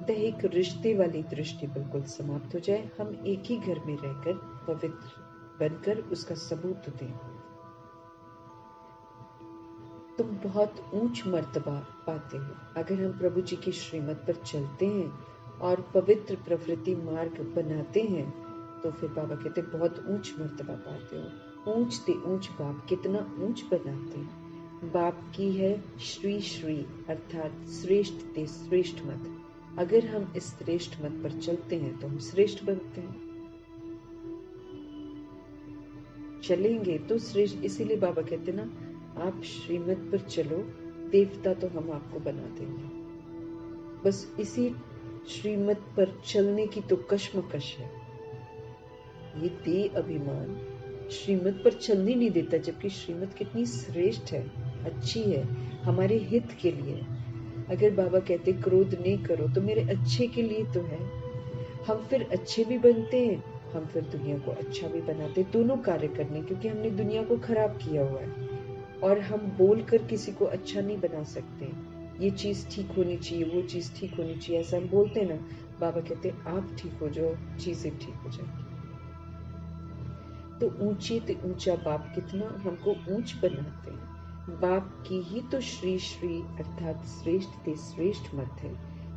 S1: दैहिक रिश्ते वाली दृष्टि बिल्कुल समाप्त हो जाए। हम एक ही घर में रहकर पवित्र बनकर उसका सबूत दें। तुम बहुत ऊंच मर्तबा पाते हो अगर हम प्रभु जी की श्रीमत पर चलते हैं और पवित्र प्रवृत्ति मार्ग बनाते हैं। तो फिर बाबा कहते बहुत ऊंच मर्तबा पाते हो। ऊंच ते ऊंच बाप कितना ऊंच बनाते हैं। बाप की है श्री श्री, अर्थात श्रेष्ठ ते श्रेष्ठ मत। अगर हम इस श्रेष्ठ मत पर चलते हैं तो हम श्रेष्ठ बनते हैं, चलेंगे तो श्रेष्ठ। इसीलिए बाबा कहते ना, आप श्रीमत पर चलो, देवता तो हम आपको बना देंगे। बस इसी श्रीमत पर चलने की तो कश्मकश है। ये दे अभिमान श्रीमत पर चलने नहीं देता, जबकि श्रीमत कितनी श्रेष्ठ है, अच्छी है, हमारे हित के लिए। अगर बाबा कहते क्रोध नहीं करो तो मेरे अच्छे के लिए तो है। हम फिर अच्छे भी बनते हैं, हम फिर दुनिया को अच्छा भी बनाते, दोनों कार्य करने, क्योंकि हमने दुनिया को खराब किया हुआ है। और हम बोलकर किसी को अच्छा नहीं बना सकते। ये चीज ठीक होनी चाहिए, वो चीज ठीक होनी चाहिए, ऐसा हम बोलते हैं ना। बाबा कहते आप ठीक हो जाओ, चीजें ठीक हो जाएंगी। तो ऊंचे ते ऊंचा बाप कितना हमको ऊंच बनाते हैं। बाप की ही तो श्री श्री अर्थात श्रेष्ठ ते श्रेष्ठ मत है।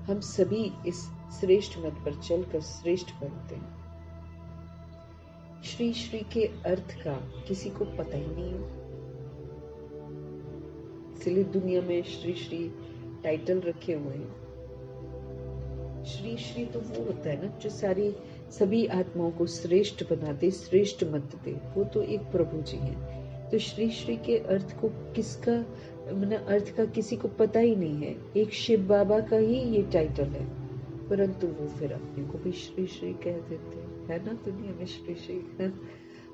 S1: हम सभी इस श्रेष्ठ मत पर चलकर श्रेष्ठ बनते हैं। श्री श्री के अर्थ का किसी को पता ही नहीं है, इसलिए दुनिया में श्री श्री टाइटल रखे हुए हैं। श्री श्री तो वो होता है ना जो सभी आत्माओं को श्रेष्ठ बना दे, श्रेष्ठ मत दे, वो तो एक प्रभु जी हैं। तो श्री श्री के अर्थ को अर्थ का किसी को पता ही नहीं है। एक शिव बाबा का ही ये टाइटल है, परंतु वो फिर अपने को भी श्री श्री कह देते हैं, है ना, दुनिया में श्री श्री।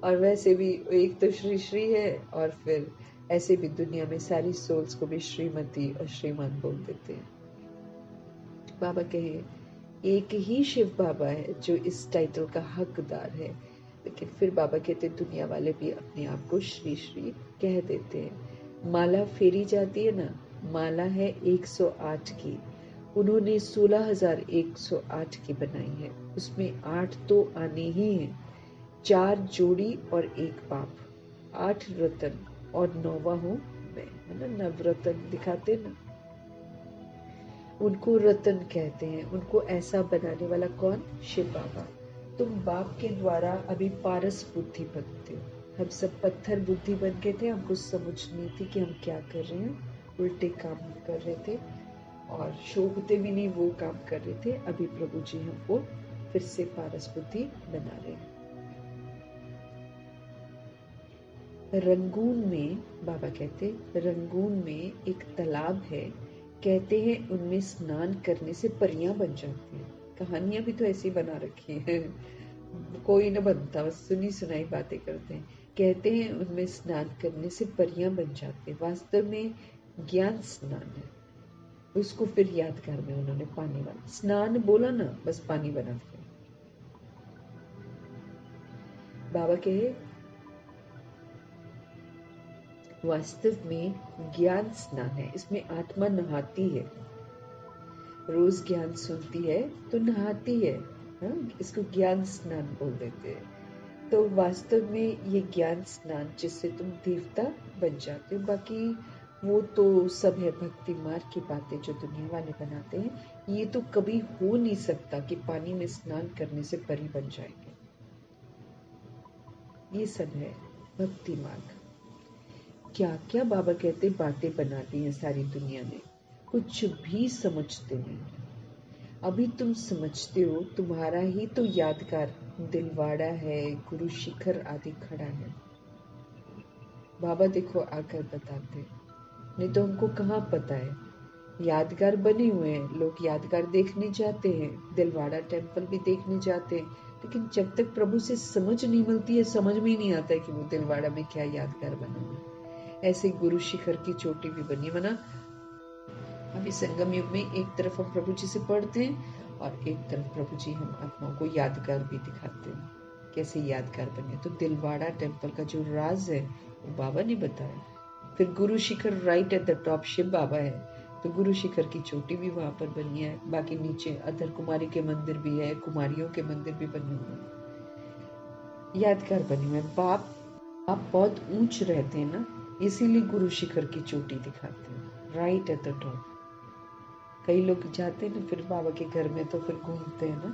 S1: और वैसे भी एक तो श्री श्री है, और फिर ऐसे भी दुनिया में सारी सोल्स को भी श्रीमती और श्रीमान बोल देते हैं। बाबा कहे एक ही शिव बाबा है जो इस टाइटल का हकदार है, लेकिन फिर बाबा कहते दुनिया वाले भी अपने आप को श्री श्री कह देते हैं। माला फेरी जाती है ना, माला है 108 की, उन्होंने 16,108 की बनाई है, उसमें 8 तो आने ही हैं, 4 जोड़ी और 1 पाप, 8 रतन और 9वां हूँ मैं, है ना, नवरतन दिखाते ना, उनको रतन कहते हैं। उनको ऐसा बनाने वाला कौन? शिव बाबा। तुम बाप के द्वारा अभी पारस बुद्धि बनते हो, हम सब पत्थर बुद्धि बन गए थे, हमको समझ नहीं थी कि हम क्या कर रहे हैं, उल्टे काम कर रहे थे और शोभते भी नहीं वो काम कर रहे थे। अभी प्रभु जी हमको फिर से पारस बुद्धि बना रहे हैं। रंगून में बाबा कहते, रंगून में एक तालाब है, कहते हैं उनमें स्नान करने से परियां बन जाती हैं। कहानियां भी तो ऐसी बना रखी है, कोई न बनता, बस सुनी सुनाई बातें करते हैं। कहते हैं उनमें स्नान करने से परियां बन जाती हैं, वास्तव में ज्ञान स्नान है। उसको फिर यादगार में उन्होंने पानी वाला स्नान बोला ना, बस पानी बना दिया। बाबा कहे वास्तव में ज्ञान स्नान है, इसमें आत्मा नहाती है, रोज ज्ञान सुनती है तो नहाती है, हाँ? इसको ज्ञान स्नान बोल देते हैं। तो वास्तव में ये ज्ञान स्नान जिससे तुम देवता बन जाते हो, बाकी वो तो सब है भक्ति मार्ग की बातें जो दुनिया वाले बनाते हैं। ये तो कभी हो नहीं सकता कि पानी में स्नान करने से परी बन जाएंगे, ये सब है भक्ति मार्ग। क्या क्या बाबा कहते बातें बना दी हैं सारी दुनिया ने, कुछ भी समझते नहीं। अभी तुम समझते हो, तुम्हारा ही तो यादगार दिलवाड़ा है, गुरु शिखर आदि खड़ा है। बाबा देखो आकर बताते, नहीं तो हमको कहाँ पता है। यादगार बने हुए हैं, लोग यादगार देखने जाते हैं, दिलवाड़ा टेम्पल भी देखने जाते हैं, लेकिन जब तक प्रभु से समझ नहीं मिलती है, समझ में ही नहीं आता है कि वो दिलवाड़ा में क्या यादगार बना हुआ है। ऐसे गुरु शिखर की चोटी भी बनी बना। अभी संगम युग में एक तरफ हम प्रभु जी से पढ़ते हैं और एक तरफ प्रभु जी हम आत्माओं को यादगार भी दिखाते हैं, कैसे यादगार बने। तो दिलवाड़ा टेम्पल का जो राज है वो बाबा ने बताया। फिर Guru Shikhar right at the top Shiv Baba है, तो गुरु शिखर की चोटी भी वहां पर बनी है। बाकी नीचे अधर कुमारी के मंदिर भी है, कुमारियों के मंदिर भी बने हुए हैं, यादगार बने हुए हैं। बाप बहुत ऊंच रहते हैं ना, इसीलिए गुरु शिखर की चोटी दिखाते हैं, राइट एट द टॉप। कई लोग जाते हैं ना फिर बाबा के घर में, तो फिर घूमते हैं ना,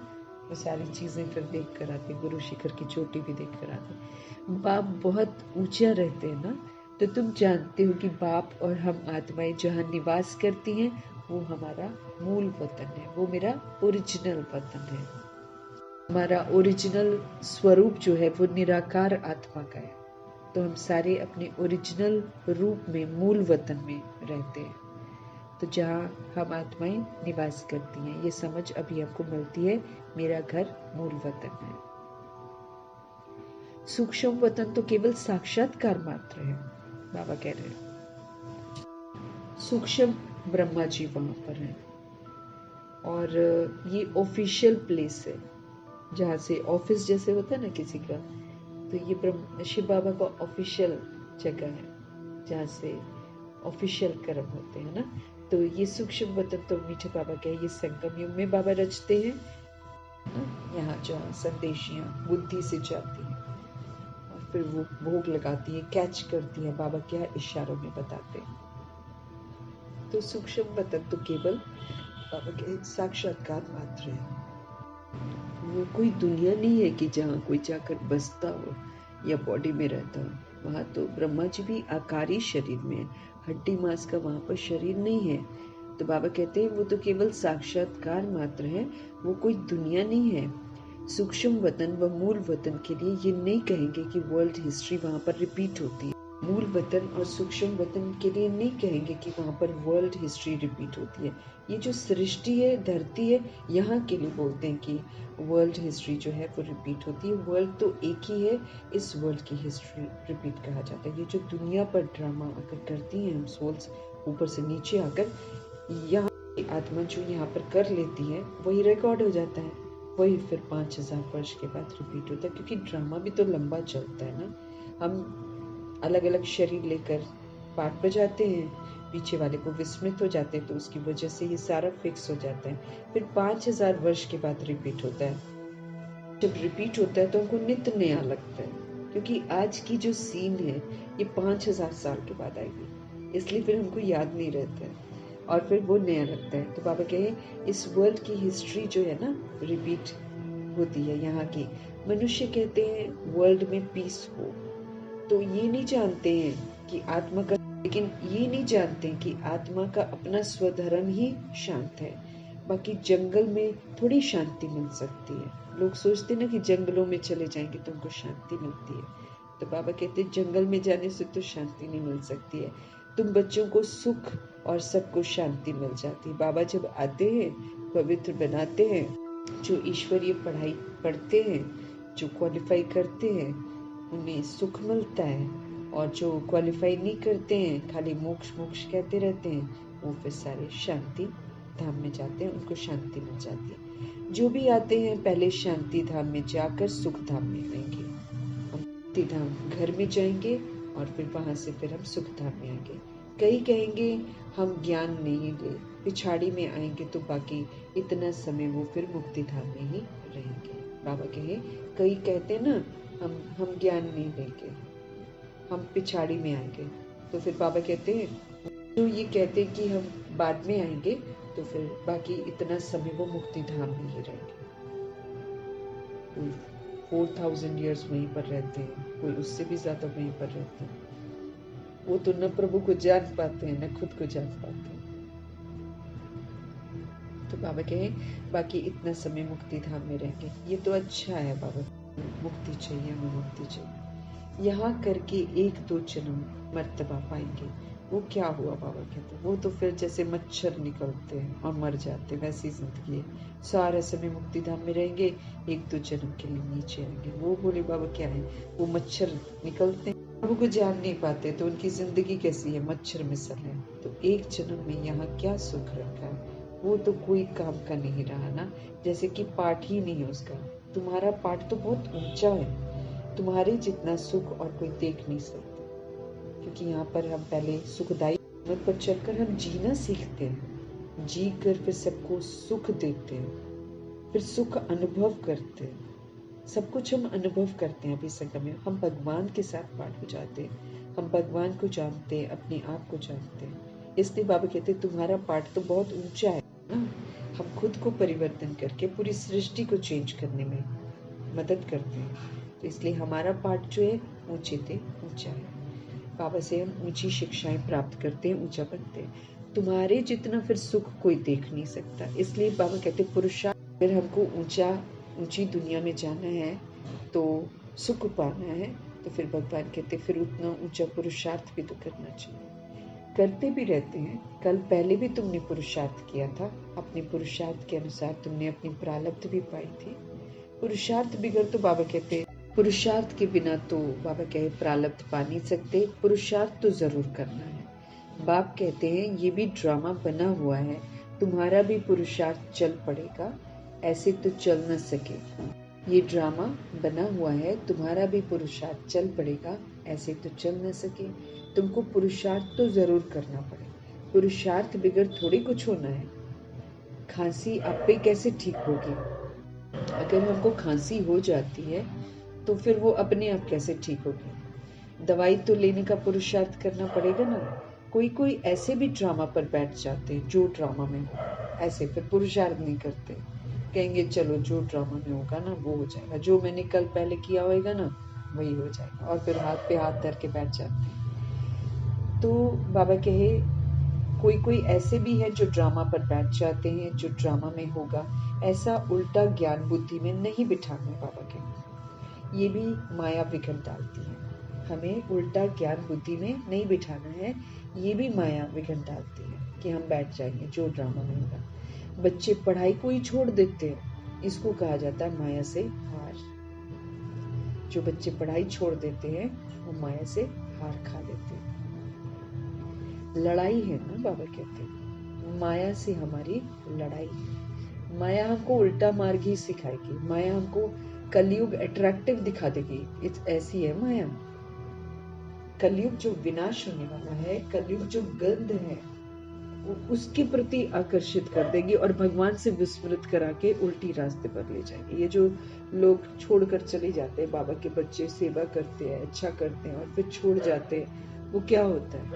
S1: वो सारी चीजें फिर देख कर आते, गुरु शिखर की चोटी भी देख कर आते। बाप बहुत ऊंचा रहते हैं ना, तो तुम जानते हो कि बाप और हम आत्माएं जहाँ निवास करती हैं वो हमारा मूल वतन है, वो मेरा ओरिजिनल वतन है। हमारा ओरिजिनल स्वरूप जो है वो निराकार आत्मा का है, तो हम सारे अपने ओरिजिनल रूप में मूल वतन में रहते हैं, तो जहाँ हम आत्माएं निवास करती हैं। ये समझ अभी हमको मिलती है, मेरा घर मूल वतन है। सूक्ष्म वतन तो केवल साक्षात्कार मात्र है, बाबा कह रहे हैं। सूक्ष्म ब्रह्मा जी वहां पर है, और ये ऑफिशियल प्लेस है, जहाँ से ऑफिस जैसे होता है ना किसी का, तो ये शिव बाबा का ऑफिशियल जगह है, जहाँ से ऑफिशियल कर्म होते हैं ना। तो ये सूक्ष्म वतन तो मीठे बाबा का है, ये संगम युग में बाबा रचते हैं, यहाँ जहाँ संदेशियां बुद्धि से जाती हैं, और फिर वो भोग लगाती है, कैच करती है, बाबा क्या इशारों में बताते हैं। तो सूक्ष्म वतन तो केवल बाबा के साक्षात्कार मात्र है। वो कोई दुनिया नहीं है कि जहाँ कोई जाकर बसता हो या बॉडी में रहता हो। वहाँ तो ब्रह्मा जी भी आकारी शरीर में है, हड्डी मांस का वहाँ पर शरीर नहीं है। तो बाबा कहते हैं वो तो केवल साक्षात्कार मात्र है, वो कोई दुनिया नहीं है। सूक्ष्म वतन व मूल वतन के लिए ये नहीं कहेंगे कि वर्ल्ड हिस्ट्री वहाँ पर रिपीट होती है। मूल वतन और सूक्ष्म वतन के लिए नहीं कहेंगे कि वहाँ पर वर्ल्ड हिस्ट्री रिपीट होती है। ये जो सृष्टि है, धरती है, यहाँ के लिए बोलते हैं कि वर्ल्ड हिस्ट्री जो है वो रिपीट होती है। वर्ल्ड तो एक ही है, इस वर्ल्ड की हिस्ट्री रिपीट कहा जाता है। ये जो दुनिया पर ड्रामा आकर करती हैं हम सोल्स, ऊपर से नीचे आकर, यहाँ की आत्मा जो यहाँ पर कर लेती है वही रिकॉर्ड हो जाता है, वही फिर 5000 वर्ष के बाद रिपीट होता है। क्योंकि ड्रामा भी तो लंबा चलता है ना। हम अलग अलग शरीर लेकर पाठ बजाते हैं, पीछे वाले को विस्मृत हो जाते हैं, तो उसकी वजह से ये सारा फिक्स हो जाता है। फिर 5000 वर्ष के बाद रिपीट होता है। जब रिपीट होता है तो हमको नित्य नया लगता है, क्योंकि आज की जो सीन है ये 5000 साल के बाद आएगी, इसलिए फिर हमको याद नहीं रहता है और फिर वो नया लगता है। तो बाबा कहे इस वर्ल्ड की हिस्ट्री जो है ना रिपीट होती है यहाँ की। मनुष्य कहते हैं वर्ल्ड में पीस हो, तो ये नहीं जानते हैं कि आत्मा का, लेकिन ये नहीं जानते कि आत्मा का अपना स्वधर्म ही शांत है। बाकी जंगल में थोड़ी शांति मिल सकती है। लोग सोचते ना कि जंगलों में चले जाएंगे तो उनको शांति मिलती है। तो बाबा कहते हैं जंगल में जाने से तो शांति नहीं मिल सकती है। तुम बच्चों को सुख और सबको शांति मिल जाती है। बाबा जब आते हैं, पवित्र बनाते हैं, जो ईश्वरीय पढ़ाई पढ़ते हैं, जो क्वालिफाई करते हैं, उन्हें सुख मिलता है। और जो क्वालिफाई नहीं करते हैं, खाली मोक्ष मोक्ष कहते रहते हैं, वो फिर सारे शांति धाम में जाते हैं, उनको शांति मिल जाती है। जो भी आते हैं पहले शांति धाम में जाकर सुख धाम में आएंगे। हम शांति धाम घर में जाएंगे और फिर वहां से फिर हम सुख धाम में आएंगे। कई कहेंगे हम ज्ञान नहीं ले, पिछाड़ी में आएंगे तो बाकी इतना समय वो फिर मुक्ति धाम में ही रहेंगे। बाबा कहे कई कहते हैं ना हम ज्ञान नहीं लेंगे, हम पिछाड़ी में आएंगे। तो फिर बाबा कहते हैं जो ये कहते हैं कि हम बाद में आएंगे, तो फिर बाकी इतना समय वो मुक्ति धाम में ही रहेंगे। कोई 4000 ईयर्स वहीं पर रहते हैं, कोई उससे भी ज्यादा वहीं पर रहते हैं। वो तो न प्रभु को जान पाते हैं न खुद को जान पाते हैं। तो बाबा कहे बाकी इतना समय मुक्ति धाम में रहेंगे। ये तो अच्छा है बाबा, मुक्ति चाहिए, हमें मुक्ति चाहिए। यहाँ करके 1-2 जन्म मर्तबा पाएंगे। वो क्या हुआ बाबा कहते, वो तो फिर जैसे मच्छर निकलते हैं और मर जाते हैं, वैसी जिंदगी है। सारा समय मुक्ति धाम में रहेंगे, 1-2 जन्म के लिए नीचे आएंगे। वो बोले बाबा क्या है, वो मच्छर निकलते हैं, प्रभु को जान नहीं पाते, तो उनकी जिंदगी कैसी है, मच्छर मिसल है। तो 1 जन्म में यहाँ क्या सुख रखा है, वो तो कोई काम का नहीं रहा ना। जैसे कि पाठ ही नहीं है उसका। तुम्हारा पाठ तो बहुत ऊंचा है, तुम्हारे जितना सुख और कोई देख नहीं सकता। क्योंकि यहाँ पर हम पहले सुखदायी मत पर चलकर हम जीना सीखते हैं, जी कर फिर सबको सुख देते हैं, फिर सुख अनुभव करते हैं। सब कुछ हम अनुभव करते हैं अभी संगम में। हम भगवान के साथ पाठ हो जाते हैं, हम भगवान को जानते हैं, अपने आप को जानते हैं। इसलिए बाबा कहते हैं तुम्हारा पाठ तो बहुत ऊंचा है ना। हम खुद को परिवर्तन करके पूरी सृष्टि को चेंज करने में मदद करते हैं। तो इसलिए हमारा पाठ जो है ऊंचे से ऊंचा है। बाबा से हम ऊंची शिक्षाएं प्राप्त करते हैं, ऊंचा बनते हैं। तुम्हारे जितना फिर सुख कोई देख नहीं सकता। इसलिए बाबा कहते पुरुषार्थ, फिर हमको ऊंची दुनिया में जाना है तो सुख पाना है, तो फिर भगवान कहते फिर उतना ऊंचा पुरुषार्थ भी तो करना चाहिए। करते भी रहते हैं। कल पहले भी तुमने पुरुषार्थ किया था, अपने पुरुषार्थ के अनुसार तुमने अपनी प्रारब्ध भी पाई थी। पुरुषार्थ बिगड़ तो बाबा कहते पुरुषार्थ के बिना तो बाबा कहे प्रारब्ध पा नहीं सकते, पुरुषार्थ तो जरूर करना है। बाप कहते हैं ये भी ड्रामा बना हुआ है, तुम्हारा भी पुरुषार्थ चल पड़ेगा, ऐसे तो चल न सके। ये ड्रामा बना हुआ है, तुम्हारा भी पुरुषार्थ चल पड़ेगा, ऐसे तो चल न सके। तुमको पुरुषार्थ तो जरूर करना पड़े, पुरुषार्थ बिगड़ थोड़ी कुछ होना है। खांसी आप पे कैसे ठीक होगी? अगर हमको खांसी हो जाती है तो फिर वो अपने आप कैसे ठीक होगी? दवाई तो लेने का पुरुषार्थ करना पड़ेगा ना। कोई कोई ऐसे भी ड्रामा पर बैठ जाते हैं जो ड्रामा में हो, ऐसे फिर पुरुषार्थ नहीं करते, कहेंगे चलो जो ड्रामा में होगा ना वो हो जाएगा, जो मैंने कल पहले किया होगा ना वही हो जाएगा, और फिर हाथ पे हाथ धर के बैठ जाते हैं। तो बाबा कहे कोई कोई ऐसे भी है जो ड्रामा पर बैठ जाते हैं, जो ड्रामा में होगा, ऐसा उल्टा ज्ञान बुद्धि में नहीं बिठाना है। बाबा कहे ये भी माया विघ्न डालती है, हमें उल्टा ज्ञान बुद्धि में नहीं बिठाना है, ये भी माया विघ्न डालती है कि हम बैठ जाएंगे जो ड्रामा में होगा। बच्चे पढ़ाई को ही छोड़ देते हैं, इसको कहा जाता है माया से हार। जो बच्चे पढ़ाई छोड़ देते हैं वो माया से हार खा लेते हैं। लड़ाई है ना, बाबा कहते हैं माया से हमारी लड़ाई है। माया हमको उल्टा मार्ग ही सिखाएगी, माया हमको कलयुग अट्रैक्टिव दिखा देगी, ऐसी है माया। कलयुग जो विनाश होने वाला है, कलयुग जो गंध है, वो उसके प्रति आकर्षित कर देगी और भगवान से विस्मृत करा के उल्टी रास्ते पर ले जाएगी। ये जो लोग छोड़कर चले जाते हैं, बाबा के बच्चे सेवा करते हैं, अच्छा करते हैं और फिर छोड़ जाते हैं, वो क्या होता है?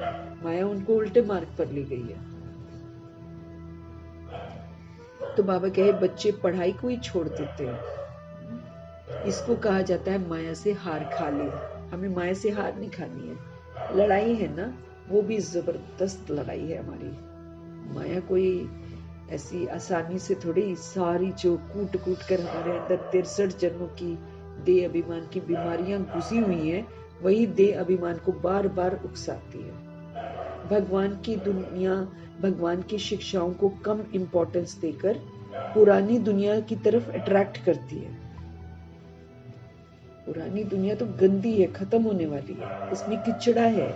S1: माया उनको उल्टे मार्ग पर ले गई है। तो बाबा कहे बच्चे पढ़ाई को ही छोड़ देते हैं, इसको कहा जाता है माया से हार खा लिया। हमें माया से हार नहीं खानी है। लड़ाई है ना, वो भी जबरदस्त लड़ाई है हमारी। माया कोई ऐसी आसानी से थोड़ी, सारी जो कूट कूट कर हमारे अंदर 63 जन्मों की देह अभिमान की बीमारियां घुसी हुई हैं, वही देह अभिमान को बार बार उकसाती है। भगवान की दुनिया, भगवान की शिक्षाओं को कम इंपॉर्टेंस देकर पुरानी दुनिया की तरफ अट्रैक्ट करती है। पुरानी दुनिया तो गंदी है, खत्म होने वाली है, इसमें किचड़ा है,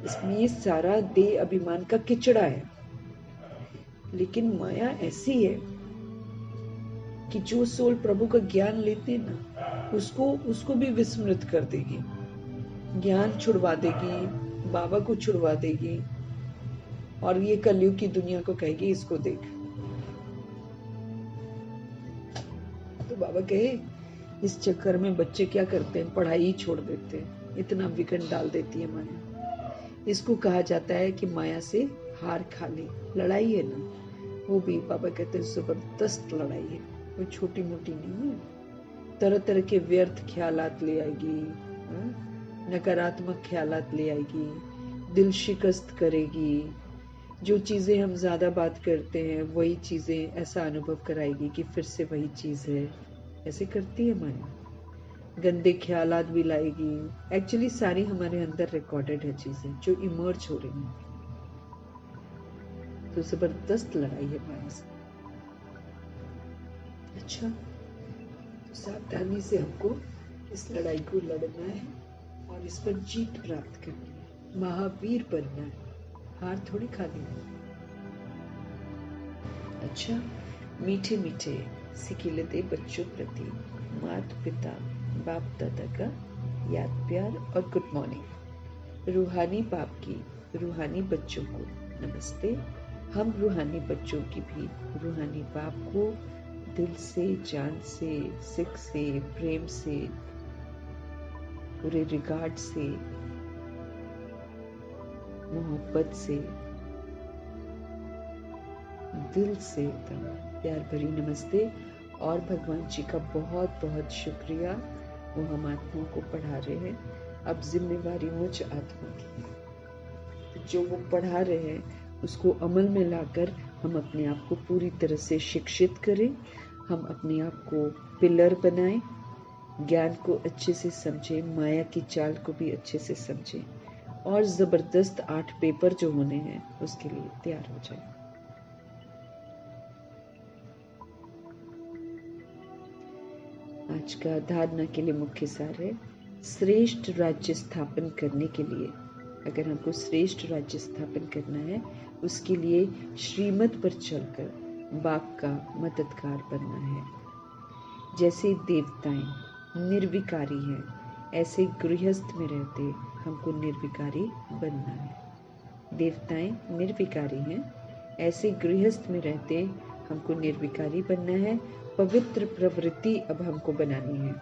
S1: इसमें ये सारा देह अभिमान का किचड़ा है। लेकिन माया ऐसी है कि जो सोल प्रभु का ज्ञान लेते हैं ना, उसको भी विस्मृत कर देगी, ज्ञान छुड़वा देगी, बाबा को छुड़वा देगी, और ये कलयुग की दुनिया को कहेगी इसको देख। तो बाबा कहे इस चक्कर में बच्चे क्या करते हैं, पढ़ाई ही छोड़ देते हैं, इतना विघन डाल देती है माया। इसको कहा जाता है कि माया से हार खा ले। लड़ाई है ना, वो भी बाबा कहते हैं जबरदस्त लड़ाई है, कोई छोटी मोटी नहीं है। तरह तरह के व्यर्थ ख्यालात ले आएगी, नकारात्मक ख्यालात ले आएगी, दिल शिकस्त करेगी। जो चीजें हम ज्यादा बात करते हैं वही चीजें ऐसा अनुभव कराएगी कि फिर से वही चीज है, ऐसे करती है माया। गंदे ख्यालात भी लाएगी। एक्चुअली सारी हमारे अंदर रिकॉर्डेड है चीजें जो इमर्ज हो रही हैं। तो जबरदस्त लड़ाई है माया से। अच्छा, तो सावधानी से हमको इस लड़ाई को लड़ना है और इस पर जीत प्राप्त करनी है, महावीर बनना है, हार थोड़ी खानी है। अच्छा, मीठे मीठे सिकिलते बच्चों प्रति माता पिता बाप दादा का याद प्यार और गुड मॉर्निंग। रूहानी बाप की रूहानी बच्चों को नमस्ते। हम रूहानी बच्चों की भी रूहानी बाप को दिल से, जान से, सिख से, प्रेम से, पूरे रिगार्ड से, मोहब्बत से, दिल से एकदम प्यार भरी नमस्ते। और भगवान जी का बहुत बहुत शुक्रिया, वो हम आत्माओं को पढ़ा रहे हैं। अब जिम्मेवारी मुझ आत्मा की, जो वो पढ़ा रहे हैं उसको अमल में लाकर हम अपने आप को पूरी तरह से शिक्षित करें, हम अपने आप को पिलर बनाएं, ज्ञान को अच्छे से समझें, माया की चाल को भी अच्छे से समझें, और जबरदस्त 8 पेपर जो होने हैं उसके लिए तैयार हो जाए। आज का धारणा के लिए मुख्य सार है, श्रेष्ठ राज्य स्थापन करने के लिए, अगर हमको श्रेष्ठ राज्य स्थापन करना है, उसके लिए श्रीमत पर चलकर बाप का मददगार बनना है। जैसे देवताएं निर्विकारी हैं, ऐसे गृहस्थ में रहते हमको निर्विकारी बनना है। देवताएं निर्विकारी हैं, ऐसे गृहस्थ में रहते हमको निर्विकारी बनना है। पवित्र प्रवृत्ति अब हमको बनानी है।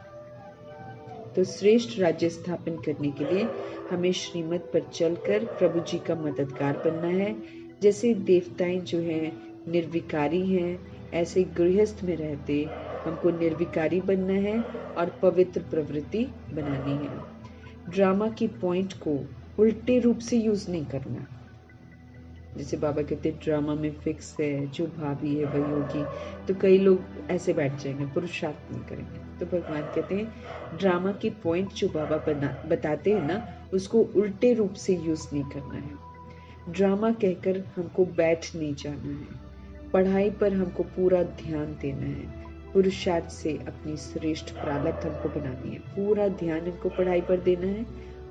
S1: तो श्रेष्ठ राज्य स्थापन करने के लिए हमें श्रीमत पर चलकर प्रभु जी का मददगार बनना है। जैसे देवताएं जो हैं निर्विकारी हैं, ऐसे गृहस्थ में रहते हमको निर्विकारी बनना है और पवित्र प्रवृत्ति बनानी है। ड्रामा की पॉइंट को उल्टे रूप से यूज नहीं करना। जैसे बाबा कहते ड्रामा में फिक्स है, जो भाभी है वही होगी, तो कई लोग ऐसे बैठ जाएंगे, पुरुषार्थ नहीं करेंगे। तो भगवान कहते हैं ड्रामा की पॉइंट जो बाबा बताते हैं ना, उसको उल्टे रूप से यूज नहीं करना है। ड्रामा कहकर हमको बैठ नहीं जाना है। पढ़ाई पर हमको पूरा ध्यान देना है। पुरुषार्थ से अपनी श्रेष्ठ प्रारब्ध हमको बनानी है। पूरा ध्यान हमको पढ़ाई पर देना है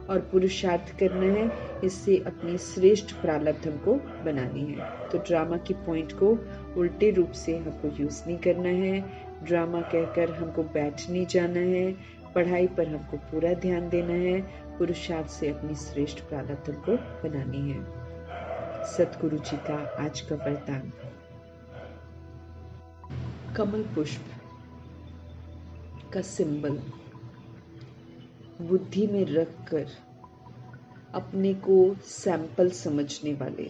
S1: और पुरुषार्थ करना है, इससे अपनी श्रेष्ठ प्रारब्ध हमको बनानी है। तो ड्रामा की पॉइंट को उल्टे रूप से हमको यूज नहीं करना है। ड्रामा कहकर हमको बैठ नहीं जाना है। पढ़ाई पर हमको पूरा ध्यान देना है। पुरुषार्थ से अपनी श्रेष्ठ प्रारब्ध हमको बनानी है। सतगुरु जी का आज का वरदान। कमल पुष्प का सिंबल बुद्धि में रखकर अपने को सैंपल समझने वाले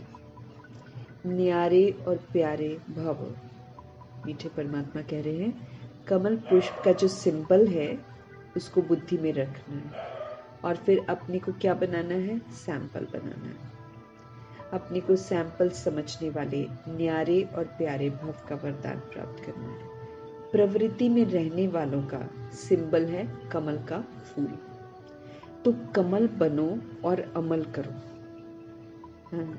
S1: न्यारे और प्यारे भव। मीठे परमात्मा कह रहे हैं कमल पुष्प का जो सिंबल है उसको बुद्धि में रखना है और फिर अपने को क्या बनाना है, सैंपल बनाना है। अपने को सैंपल समझने वाले न्यारे और प्यारे भव का वरदान प्राप्त करना है। प्रवृत्ति में रहने वालों का सिंबल है कमल का फूल। तो कमल बनो और अमल करो। हाँ,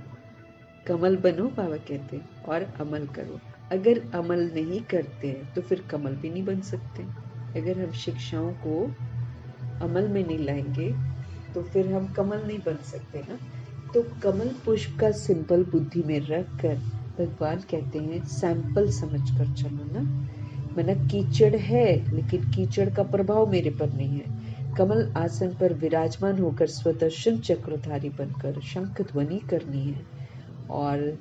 S1: कमल बनो बाबा कहते हैं और अमल करो। अगर अमल नहीं करते हैं तो फिर कमल भी नहीं बन सकते। अगर हम शिक्षाओं को अमल में नहीं लाएंगे तो फिर हम कमल नहीं बन सकते ना। तो कमल पुष्प का सिंबल बुद्धि में रखकर भगवान कहते हैं सैंपल समझकर चलो ना। मना कीचड़ है लेकिन कीचड़ का प्रभाव मेरे पर नहीं है। कमल आसन पर विराजमान होकर स्वदर्शन चक्रधारी बनकर शंख ध्वनि करनी है और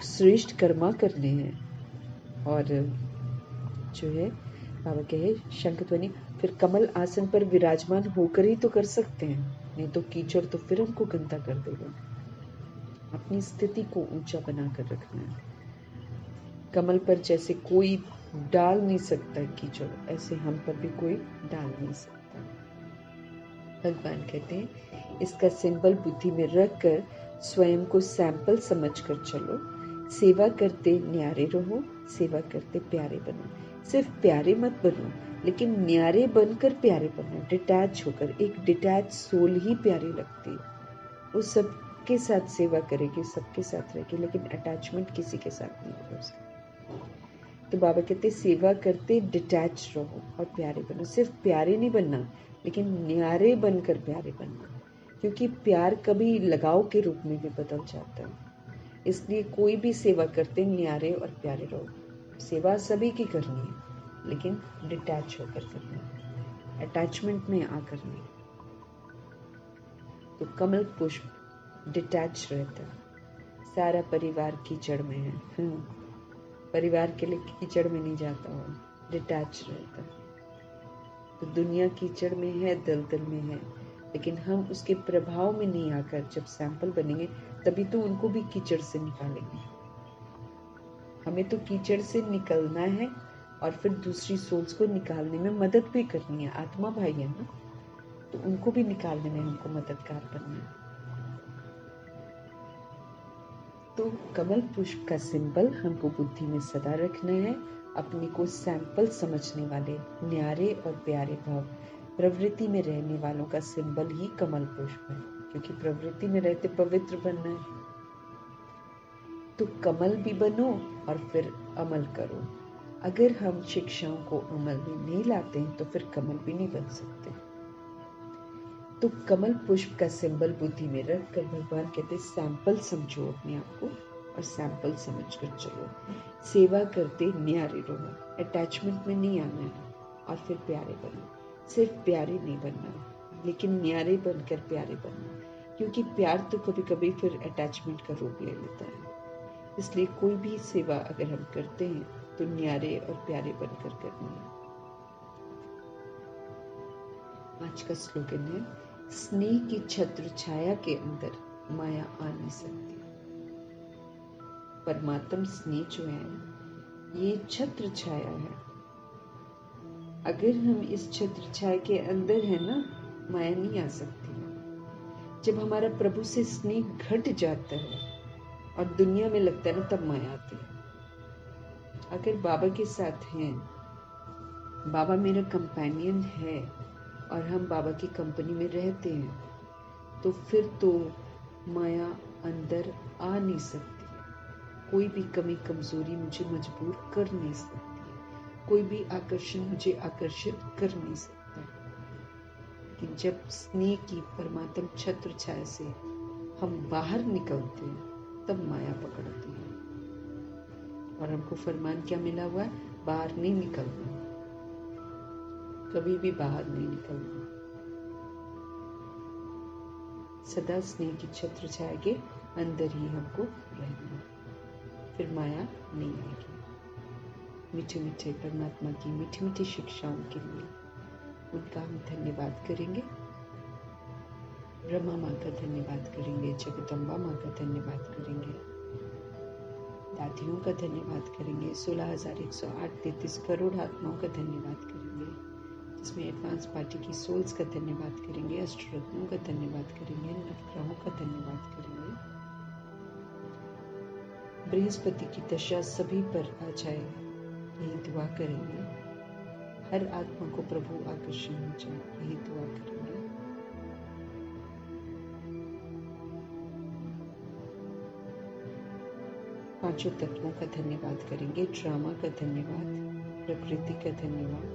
S1: श्रेष्ठ कर्मा करने हैं। और जो है बाबा कहे शंख ध्वनि, फिर कमल आसन पर विराजमान होकर ही तो कर सकते हैं, नहीं तो कीचड़ तो फिर हमको गंदा कर देगा। अपनी स्थिति को ऊंचा बनाकर रखना है। कमल पर जैसे कोई डाल नहीं सकता कीचड़, ऐसे हम पर भी कोई डाल नहीं सकता। भगवान कहते हैं इसका सिंबल बुद्धि में रखकर स्वयं को सैंपल समझकर चलो। सेवा करते न्यारे रहो, सेवा करते प्यारे बनो। सिर्फ प्यारे मत बनो लेकिन न्यारे बनकर प्यारे बनो। डिटैच होकर, एक डिटैच सोल ही प्यारी लगती है। वो सबके साथ सेवा करेगी, सबके साथ रहेगी, लेकिन अटैचमेंट किसी के साथ नहीं होगा उसका। तो बाबा कहते सेवा करते डिटैच रहो और प्यारे बनो। सिर्फ प्यारे नहीं बनना लेकिन न्यारे बनकर प्यारे बनना, क्योंकि प्यार कभी लगाव के रूप में भी बदल जाता है। इसलिए कोई भी सेवा करते न्यारे और प्यारे रहो। सेवा सभी की करनी है लेकिन डिटैच होकर करनी है, अटैचमेंट में आकर नहीं। तो कमल पुष्प डिटैच रहता है। सारा परिवार कीचड़ में है, परिवार के लिए कीचड़ में नहीं जाता हो, डिटैच रहता है। तो दुनिया कीचड़ में है, दलदल में है, लेकिन हम उसके प्रभाव में नहीं आकर जब सैंपल बनेंगे तभी तो उनको भी कीचड़ से निकालेंगे। हमें तो कीचड़ से निकलना है और फिर दूसरी सोल्स को निकालने में मदद भी करनी है। आत्मा भाई है ना, तो उनको भी निकालने में हमको मददगार बनना है। तो कमल पुष्प का सिंबल हमको बुद्धि में सदा रखना है। अपने को सैंपल समझने वाले न्यारे और प्यारे भाव, प्रवृत्ति में रहने वालों का सिंबल ही कमल पुष्प है, क्योंकि प्रवृत्ति में रहते पवित्र बनना है। तो कमल भी बनो और फिर अमल करो। अगर हम शिक्षाओं को अमल में नहीं लाते हैं तो फिर कमल भी नहीं बन सकते। तो कमल पुष्प का सिंबल बुद्धि में रखकर भगवान कहते सैंपल समझो अपने आप को और सैंपल समझकर चलो। सेवा करते न्यारे रहो, अटैचमेंट में नहीं आना है और फिर प्यारे बनो। सिर्फ प्यारे नहीं बनना लेकिन न्यारे बनकर प्यारे बनना, क्योंकि प्यार तो कभी कभी फिर अटैचमेंट का रूप ले लेता है। इसलिए कोई भी सेवा अगर हम करते हैं तो न्यारे और प्यारे बनकर करनी है। आज का स्लोगन है, स्नेह की छत्र छाया के अंदर माया आ नहीं सकती। परमात्म स्नेह जो है ये छत्र छाया है। अगर हम इस छत्र छाया के अंदर है ना, माया नहीं आ सकती। जब हमारा प्रभु से स्नेह घट जाता है और दुनिया में लगता है ना, तब माया आती है। अगर बाबा के साथ हैं, बाबा मेरा कंपेनियन है और हम बाबा की कंपनी में रहते हैं, तो फिर तो माया अंदर आ नहीं सकती। कोई भी कमी कमजोरी मुझे मजबूर कर नहीं सकती। कोई भी आकर्षण मुझे आकर्षित कर नहीं सकता। लेकिन जब स्नेह की परमात्म छत्र छाया से हम बाहर निकलते हैं, तब माया पकड़ती है। और हमको फरमान क्या मिला हुआ है? बाहर नहीं निकलना, कभी भी बाहर नहीं निकलना। सदा स्नेह की छत्र छाया के अंदर ही हमको रहना, फिर माया नहीं आएगी। मीठे मीठे परमात्मा की मीठी मीठी शिक्षाओं के लिए उनका हम धन्यवाद करेंगे। ब्रह्मा माँ का धन्यवाद करेंगे, जगदम्बा माँ का धन्यवाद करेंगे, दादियों का धन्यवाद करेंगे, 16,108 करोड़ आत्माओं का धन्यवाद करेंगे, जिसमें एडवांस पार्टी की सोल्स का धन्यवाद करेंगे, अष्टरत्नों का धन्यवाद करेंगे, नवग्रहों का धन्यवाद करेंगे। बृहस्पति की दशा सभी पर आ जाए, यही दुआ करेंगे। हर आत्मा को प्रभु आकर्षण हो जाए, यही दुआ करेंगे। पांचों तत्वों का धन्यवाद करेंगे। ड्रामा का धन्यवाद, प्रकृति का धन्यवाद,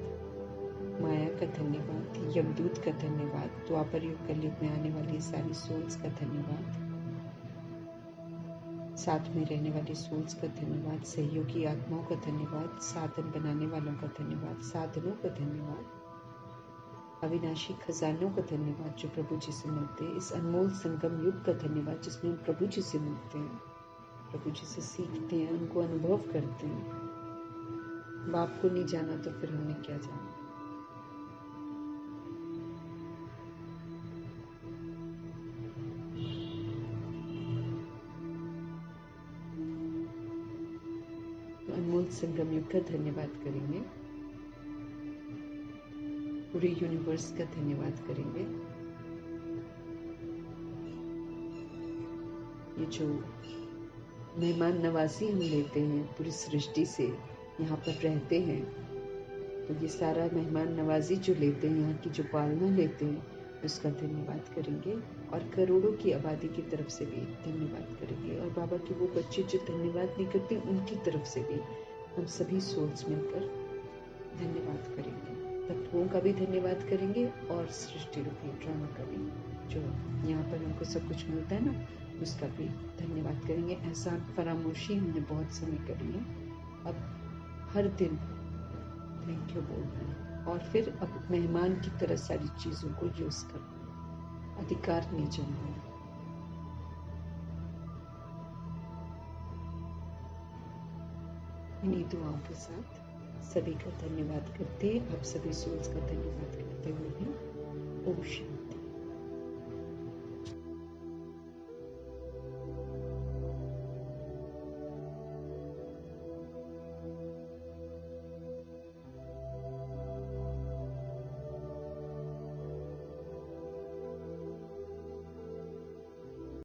S1: माया का धन्यवाद, यमदूत का धन्यवाद, द्वापर युग कलयुग में आने वाली सारी सोल्स का धन्यवाद, साथ में रहने वाली सोल्स का धन्यवाद, सहयोगी आत्माओं का धन्यवाद, साधन बनाने वालों का धन्यवाद, साधनों का धन्यवाद, अविनाशी खजानों का धन्यवाद जो प्रभु जी से मिलते हैं, इस अनमोल संगम युग का धन्यवाद जिसमें हम प्रभु जी से मिलते हैं, प्रभु जी से सीखते हैं, उनको अनुभव करते हैं। बाप को नहीं जाना तो फिर हमने क्या जाना। तो अनमोल संगम युग का धन्यवाद करेंगे, पूरे यूनिवर्स का धन्यवाद करेंगे। ये जो मेहमान नवाजी हम लेते हैं पूरी सृष्टि से, यहाँ पर रहते हैं, तो ये सारा मेहमान नवाजी जो लेते हैं, यहाँ की जो पालना लेते हैं, उसका धन्यवाद करेंगे। और करोड़ों की आबादी की तरफ से भी धन्यवाद करेंगे। और बाबा के वो बच्चे जो धन्यवाद नहीं करते, उनकी तरफ से भी हम सभी सोल्स मिलकर धन्यवाद करेंगे। तत्वों का भी धन्यवाद करेंगे और सृष्टि रूपी ड्रामा का भी, जो यहाँ पर हमको सब कुछ मिलता है ना, उसका भी धन्यवाद करेंगे। एहसान फरामोशी हमने बहुत समय करी है, अब हर दिन थैंक यू बोलना है। और फिर अब मेहमान की तरह सारी चीज़ों को यूज करना है, अधिकार नहीं जमाना है। इन्हीं दुआओं के साथ सभी का धन्यवाद करते, आप सभी सोल्स का धन्यवाद करते हुए भी ओम शांति।